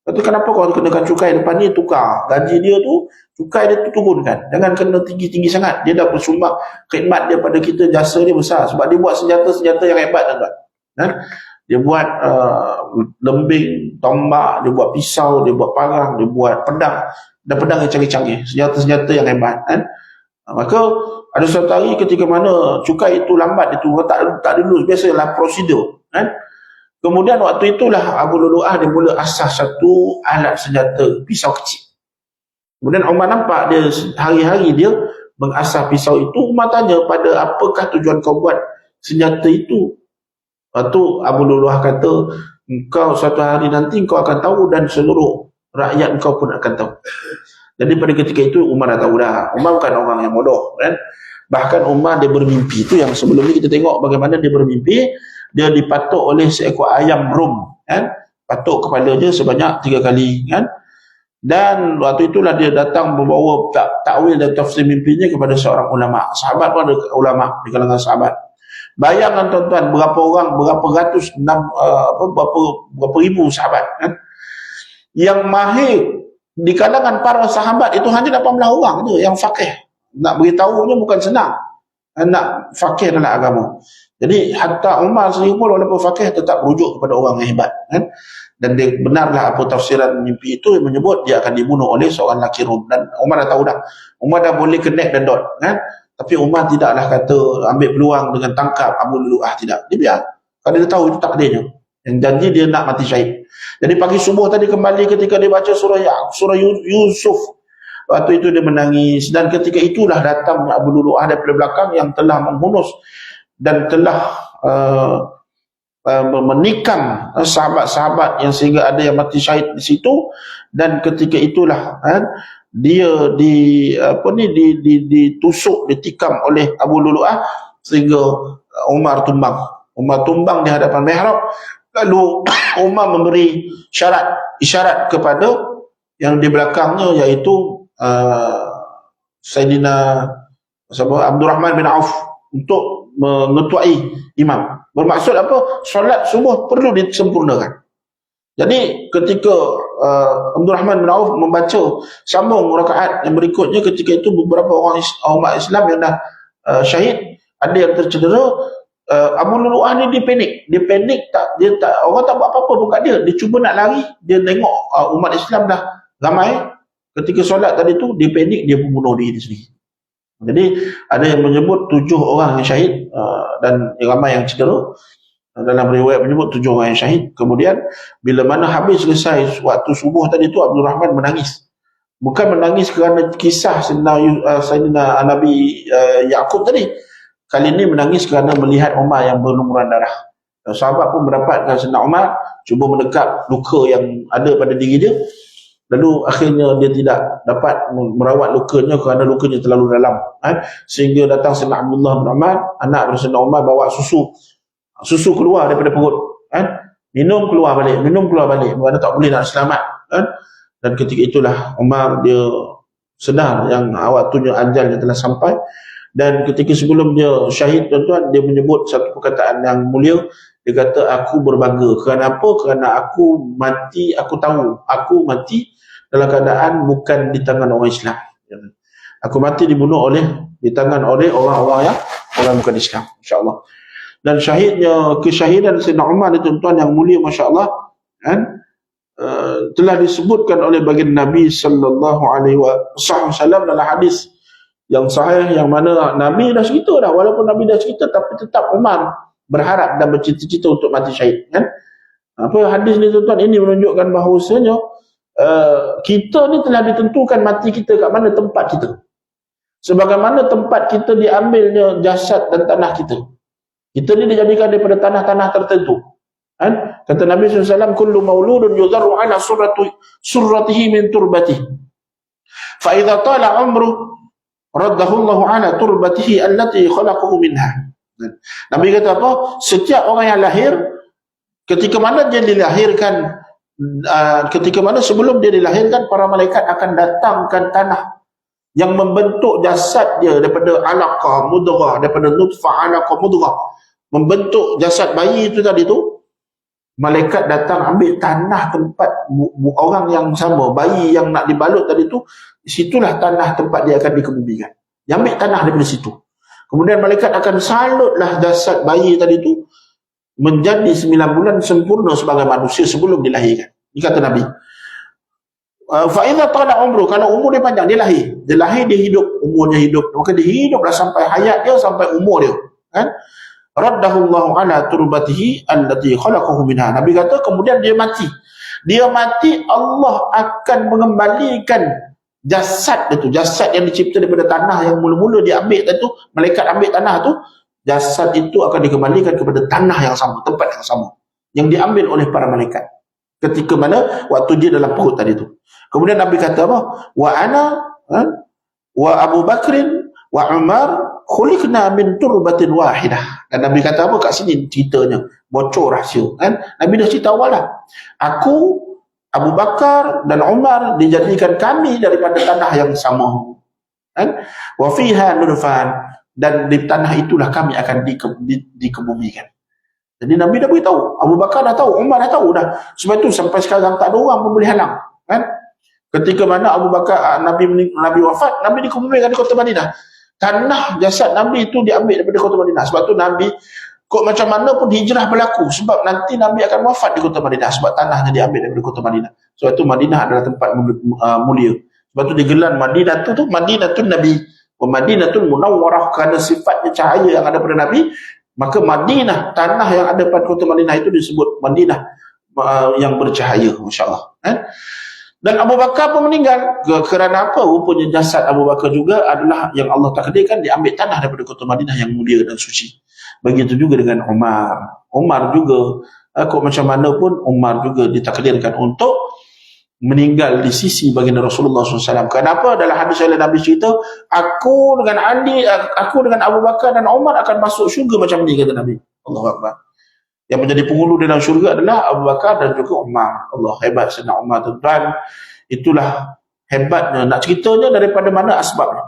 Speaker 1: Kata, kenapa kau kenakan cukai depan ni, tukar. Gaji dia tu, cukai dia tu turunkan. Jangan kena tinggi-tinggi sangat. Dia dah bersumbang khidmat dia pada kita, jasa dia besar. Sebab dia buat senjata-senjata yang hebat, tuan-tuan. Dia buat lembing, tombak, dia buat pisau, dia buat parang, dia buat pedang. Dan pedang yang canggih-canggih. Senjata-senjata yang hebat. Maka ada suatu hari ketika mana cukai itu lambat, itu tak lulus. Biasalah prosedur. Kemudian waktu itulah Abu Lulu'ah dia mula asas satu alat senjata, pisau kecil. Kemudian Umar nampak dia hari-hari dia mengasah pisau itu. Umar tanya, pada apakah tujuan kau buat senjata itu? Waktu Abu Lulu'ah kata, engkau suatu hari nanti kau akan tahu dan seluruh rakyat engkau pun akan tahu. Jadi pada ketika itu Umar dah tahu dah. Umar bukan orang yang bodoh kan. Bahkan Umar dia bermimpi, itu yang sebelum ni kita tengok bagaimana dia bermimpi. Dia dipatuk oleh seekor ayam Rom kan, patuk kepalanya sebanyak 3 kali kan. Dan waktu itulah dia datang membawa takwil dan tafsir mimpinya kepada seorang ulama. Sahabat pun ada ulama di kalangan sahabat. Bayangkan tuan-tuan, berapa orang, berapa ratus, berapa ribu sahabat kan, yang mahir di kalangan para sahabat itu hanya 18 orang tu yang faqih. Nak beritahunya bukan senang, nak faqih dalam agama. Jadi hatta Umar sendiri pun walaupun faqih tetap rujuk kepada orang yang hebat kan. Dan dia benarlah apa tafsiran mimpi itu yang menyebut dia akan dibunuh oleh seorang lelaki Rom. Dan Umar dah tahu dah, Umar dah boleh connect dan dot kan. Tapi Umar tidaklah kata ambil peluang dengan tangkap Abu Lulu'ah, tidak. Dia biar, kalau dia tahu itu takdirnya, yang janji dia nak mati syahid. Jadi pagi subuh tadi kembali ketika dia baca surah Yusuf, waktu itu dia menangis. Dan ketika itulah datang Abu Lulu'ah daripada belakang yang telah menghunus dan telah menikam sahabat-sahabat yang sehingga ada yang mati syahid di situ. Dan ketika itulah dia ditusuk, ditikam oleh Abu Lulu'ah sehingga Umar tumbang di hadapan mihrab. Lalu Umar memberi isyarat kepada yang di belakangnya, iaitu Sayyidina Abdul Rahman bin Auf untuk mengetuai imam. Bermaksud apa? Solat subuh perlu disempurnakan. Jadi ketika Abdul Rahman bin Auf membaca sambung rakaat yang berikutnya, ketika itu beberapa orang umat Islam yang dah syahid, ada yang tercedera. Abu Lulu'ah ni dia panik, dia tak, orang tak buat apa-apa pun kat dia. Dia cuba nak lari, dia tengok umat Islam dah ramai. Ketika solat tadi tu dia panik, dia membunuh diri sendiri. Jadi ada yang menyebut 7 orang yang syahid dan ramai yang cedera. Dalam riwayat menyebut 7 orang yang syahid. Kemudian bila mana habis selesai waktu subuh tadi tu, Abdul Rahman menangis. Bukan menangis kerana kisah Sayyidina Nabi Yaqub tadi. Kali ini menangis kerana melihat Umar yang berlumuran darah. Sahabat pun mendapatkan Sayyidina Umar cuba mendekat luka yang ada pada diri dia. Lalu akhirnya dia tidak dapat merawat lukanya kerana lukanya terlalu dalam. Sehingga datang Sayyidina Abdullah bin Umar, anak Sayyidina Umar, bawa susu keluar daripada perut. Minum keluar balik. Kerana tak boleh nak selamat. Dan ketika itulah Umar dia sedar yang waktunya ajal yang telah sampai. Dan ketika sebelum dia syahid, tuan-tuan, dia menyebut satu perkataan yang mulia. Dia kata, aku berbangga. Kerana apa? Kerana aku mati, aku tahu aku mati dalam keadaan bukan di tangan orang Islam. Aku mati dibunuh di tangan oleh orang-orang yang bukan Islam, insya-Allah. Dan kesyahidan Sayyidina Umar ni, tuan-tuan yang mulia, masya-Allah, telah disebutkan oleh baginda Nabi sallallahu alaihi wasallam dalam hadis yang sahih, yang mana Nabi dah cerita dah, walaupun Nabi dah cerita tapi tetap Umar berharap dan bercita-cita untuk mati syahid kan. Apa hadis ni, tuan-tuan, ini menunjukkan bahawasanya kita ni telah ditentukan mati kita kat mana tempat kita. Sebagaimana tempat kita diambilnya jasad dan tanah kita. Kita ni dijadikan daripada tanah-tanah tertentu. Kan? Kata Nabi SAW, kullu mauludun yudharru ala surratihi min turbatihi. Fa idza tala umru raddahu Allahu ala turbatihi allati khalaqahu minha. Nabi kata apa? Setiap orang yang lahir, ketika mana dia dilahirkan, ketika mana sebelum dia dilahirkan, para malaikat akan datangkan tanah yang membentuk jasad dia daripada alaqah mudghah, daripada nutfah alaqah mudghah, membentuk jasad bayi itu tadi tu. Malaikat datang ambil tanah tempat orang yang sama, bayi yang nak dibalut tadi tu, situlah tanah tempat dia akan dikebumikan. Dia ambil tanah daripada situ. Kemudian malaikat akan salutlah jasad bayi tadi tu menjadi 9 bulan sempurna sebagai manusia sebelum dilahirkan. Ini kata Nabi. Fa idza tala umru, kalau umur dia panjang, dia lahir dia hidup, umurnya hidup, maka dia hiduplah sampai hayat dia, sampai umur dia, kan? raddahu Allah ala turbatihi allati khalaqahu minha. Nabi kata kemudian dia mati. Dia mati, Allah akan mengembalikan jasad itu, jasad yang dicipta daripada tanah yang mula-mula dia ambil tu, malaikat ambil tanah tu, jasad itu akan dikembalikan kepada tanah yang sama, tempat yang sama yang diambil oleh para malaikat ketika mana waktu dia dalam perut tadi tu. Kemudian Nabi kata apa? Wa ana wa Abu Bakrin wa Umar khuliqna min turbatin wahidah. Dan Nabi kata apa kat sini ceritanya, bocor rahsia kan. Nabi dah cerita awal lah. Aku, Abu Bakar dan Umar dijadikan kami daripada tanah yang sama. Kan? Wa fiha nurfan, dan di tanah itulah kami akan dikebumikan. Jadi Nabi dah beritahu, Abu Bakar dah tahu, Umar dah tahu dah. Sebab itu sampai sekarang tak ada orang pun boleh halang. Kan? Ketika mana Abu Bakar, Nabi wafat, Nabi dikebumikan di kota Madinah. Tanah jasad Nabi itu diambil daripada kota Madinah. Sebab tu Nabi kok macam mana pun hijrah berlaku, sebab nanti Nabi akan wafat di kota Madinah, sebab tanahnya diambil daripada kota Madinah. Sebab tu Madinah adalah tempat mulia. Sebab tu digelar Madinah tu Madinatun Nabi wa Madinatul Munawwarah, kerana sifatnya cahaya yang ada pada Nabi. Maka Madinah, tanah yang ada pada kota Madinah itu disebut Madinah yang bercahaya, masya-Allah. Dan Abu Bakar pun meninggal. Kerana apa? Rupanya jasad Abu Bakar juga adalah yang Allah takdirkan diambil tanah daripada kota Madinah yang mulia dan suci. Begitu juga dengan Umar. Umar juga, kok macam mana pun Umar juga ditakdirkan untuk meninggal di sisi baginda Rasulullah SAW. Kenapa? Dalam hadis oleh Nabi cerita, aku dengan Abu Bakar dan Umar akan masuk syurga macam ni, kata Nabi. Allahu Akbar. Yang menjadi penghulu dalam syurga adalah Abu Bakar dan juga Umar. Allah, hebat Sayyidina Umar, tuan-tuan. Itulah hebatnya. Nak ceritanya daripada mana asbabnya?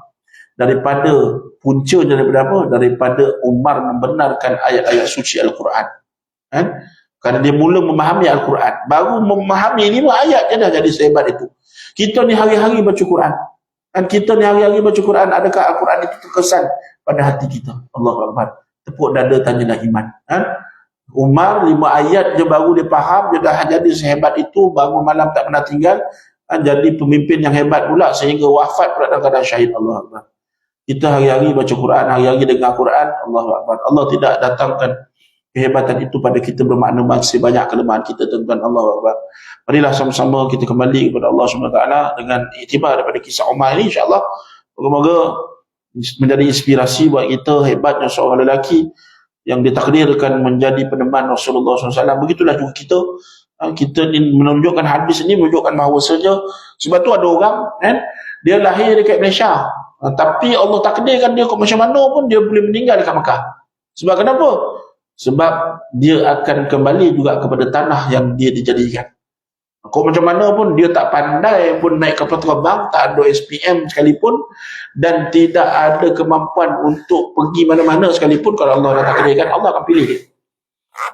Speaker 1: Daripada puncanya daripada apa? Daripada Umar membenarkan ayat-ayat suci Al-Quran. Kerana dia mula memahami Al-Quran. Baru memahami 5 ayat je dah jadi sehebat itu. Kita ni hari-hari baca Quran. Dan kita ni hari-hari baca Quran, adakah Al-Quran itu terkesan pada hati kita? Allahu Akbar. Tepuk dada, tanyalah iman. Umar 5 ayat je baru dia faham, dia dah jadi sehebat itu, bangun malam tak pernah tinggal, jadi pemimpin yang hebat pula sehingga wafat pula dalam keadaan syahid. Allahu Akbar. Kita hari-hari baca Quran, hari-hari dengar Quran. Allahu Akbar. Allah tidak datangkan kehebatan itu pada kita bermakna masih banyak kelemahan kita, tuan-tuan. Allahu Akbar. Marilah sama-sama kita kembali kepada Allah SWT dengan iktibar daripada kisah Umar ini, insya-Allah. Moga-moga menjadi inspirasi buat kita hebatnya seorang lelaki yang ditakdirkan menjadi peneman Rasulullah SAW. Begitulah juga kita. Kita menunjukkan hadis ini, menunjukkan bahawasanya, sebab tu ada orang dia lahir dekat Malaysia, tapi Allah takdirkan dia kok macam mana pun dia boleh meninggal dekat Mekah. Sebab kenapa? Sebab dia akan kembali juga kepada tanah yang dia dijadikan. Kok macam mana pun dia tak pandai pun naik kapal terbang, tak ada SPM sekalipun, dan tidak ada kemampuan untuk pergi mana-mana sekalipun, kalau Allah dah takdirkan, Allah akan pilih dia.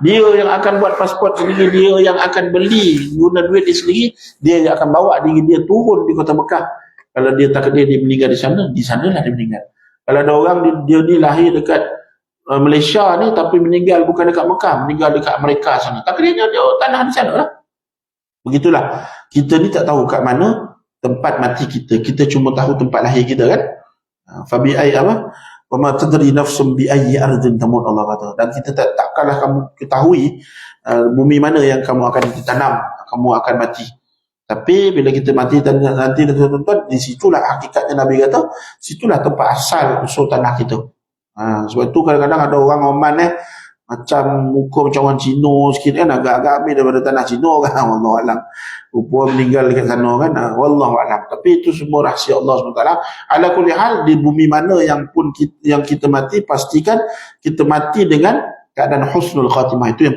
Speaker 1: Dia yang akan buat pasport sendiri, dia yang akan beli guna duit dia sendiri, dia yang akan bawa diri dia turun di kota Mekah. Kalau dia takdir dia meninggal di sanalah dia meninggal. Kalau ada orang dia ni lahir dekat Malaysia ni tapi meninggal bukan dekat Mekah, meninggal dekat Amerika sana, takdirnya dia tanah di sana lah. Begitulah, kita ni tak tahu kat mana tempat mati kita, kita cuma tahu tempat lahir kita kan. Fabi ay apa? Wa ma tadri nafsum bi ayyi ardin tamut, Allah kata. Dan kita takkanlah kamu ketahui bumi mana yang kamu akan ditanam, kamu akan mati. Tapi bila kita mati nanti tuan-tuan, di situlah hakikatnya Nabi kata, situlah tempat asal usul tanah kita. Sebab tu kadang-kadang ada orang Oman macam muka macam orang Cina sikit kan, agak-agak ambil daripada tanah Cina kan, wallahualam. Rupa meninggal dekat sana kan, wallahualam. Tapi itu semua rahsia Allah SWT. Ala kulli hal, di bumi mana yang pun kita mati, pastikan kita mati dengan keadaan husnul khatimah. Itu yang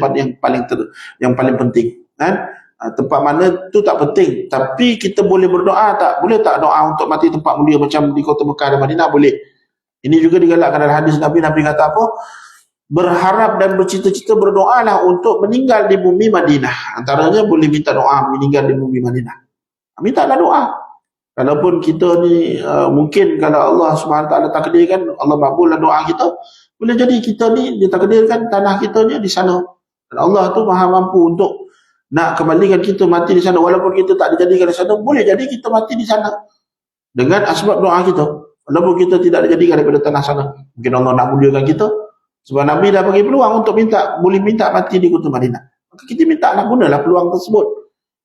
Speaker 1: paling penting kan. Tempat mana tu tak penting, tapi kita boleh berdoa tak? Boleh tak doa untuk mati tempat mulia macam di kota Mekah dan Madinah? Boleh. Ini juga digalakkan dalam hadis Nabi kata apa? Berharap dan bercita-cita berdoalah untuk meninggal di bumi Madinah. Antaranya boleh minta doa meninggal di bumi Madinah. Mintalah doa. Kalaupun kita ni mungkin kalau Allah SWT takdirkan, Allah makbullah doa kita, boleh jadi kita ni ditakdirkan tanah kita ni di sana. Dan Allah tu maha mampu untuk nak kembalikan kita mati di sana. Walaupun kita tak dijadikan di sana, boleh jadi kita mati di sana dengan asbab doa kita. Walaupun kita tidak dijadikan daripada tanah sana, mungkin Allah nak muliakan kita, Sebab Nabi dah bagi peluang untuk boleh minta mati di kota Madinah. Maka kita minta nak gunalah peluang tersebut.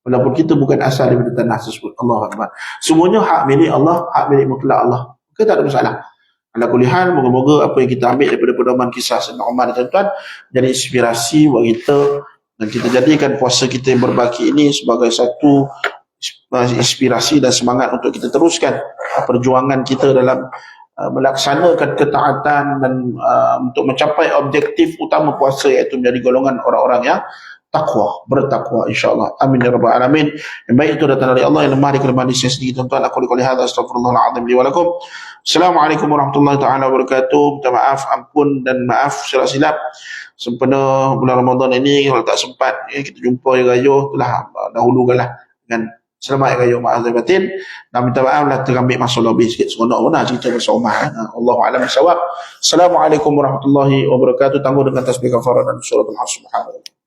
Speaker 1: Walaupun kita bukan asal daripada tanah tersebut. Allahu Akbar. Semuanya hak milik Allah, hak milik mutlak Allah. Maka tak ada masalah. Ala kulli hal, moga-moga apa yang kita ambil daripada pedoman kisah Sayyidina Umar dan tuan-tuan jadi inspirasi buat kita, dan kita jadikan puasa kita yang berbaki ini sebagai satu inspirasi dan semangat untuk kita teruskan perjuangan kita dalam melaksanakan ketaatan dan untuk mencapai objektif utama puasa, iaitu menjadi golongan orang-orang yang takwa, bertakwa insya-Allah. Amin ya rabbal alamin. Yang baik itu datang dari Allah, yang lemah di kelemahan saya sendiri tuan-tuan. Aku qouli hadza astaghfirullahal azim li wa lakum. Assalamualaikum warahmatullahi taala wabarakatuh. Minta maaf, ampun dan maaf silap-silap sempena bulan Ramadan ini kalau tak sempat kita jumpa ya gayo itulah dahulukanlah dengan selamat ya gayo, maaf zahir batin, dan minta maaf lah terambil masa lebih sikit seronok mana cerita pasal Umar. Allahu a'lam bissawab. Assalamualaikum warahmatullahi wabarakatuh. Tangguh dengan tasbih kafarah dan surah al-Asr. Subhanallah.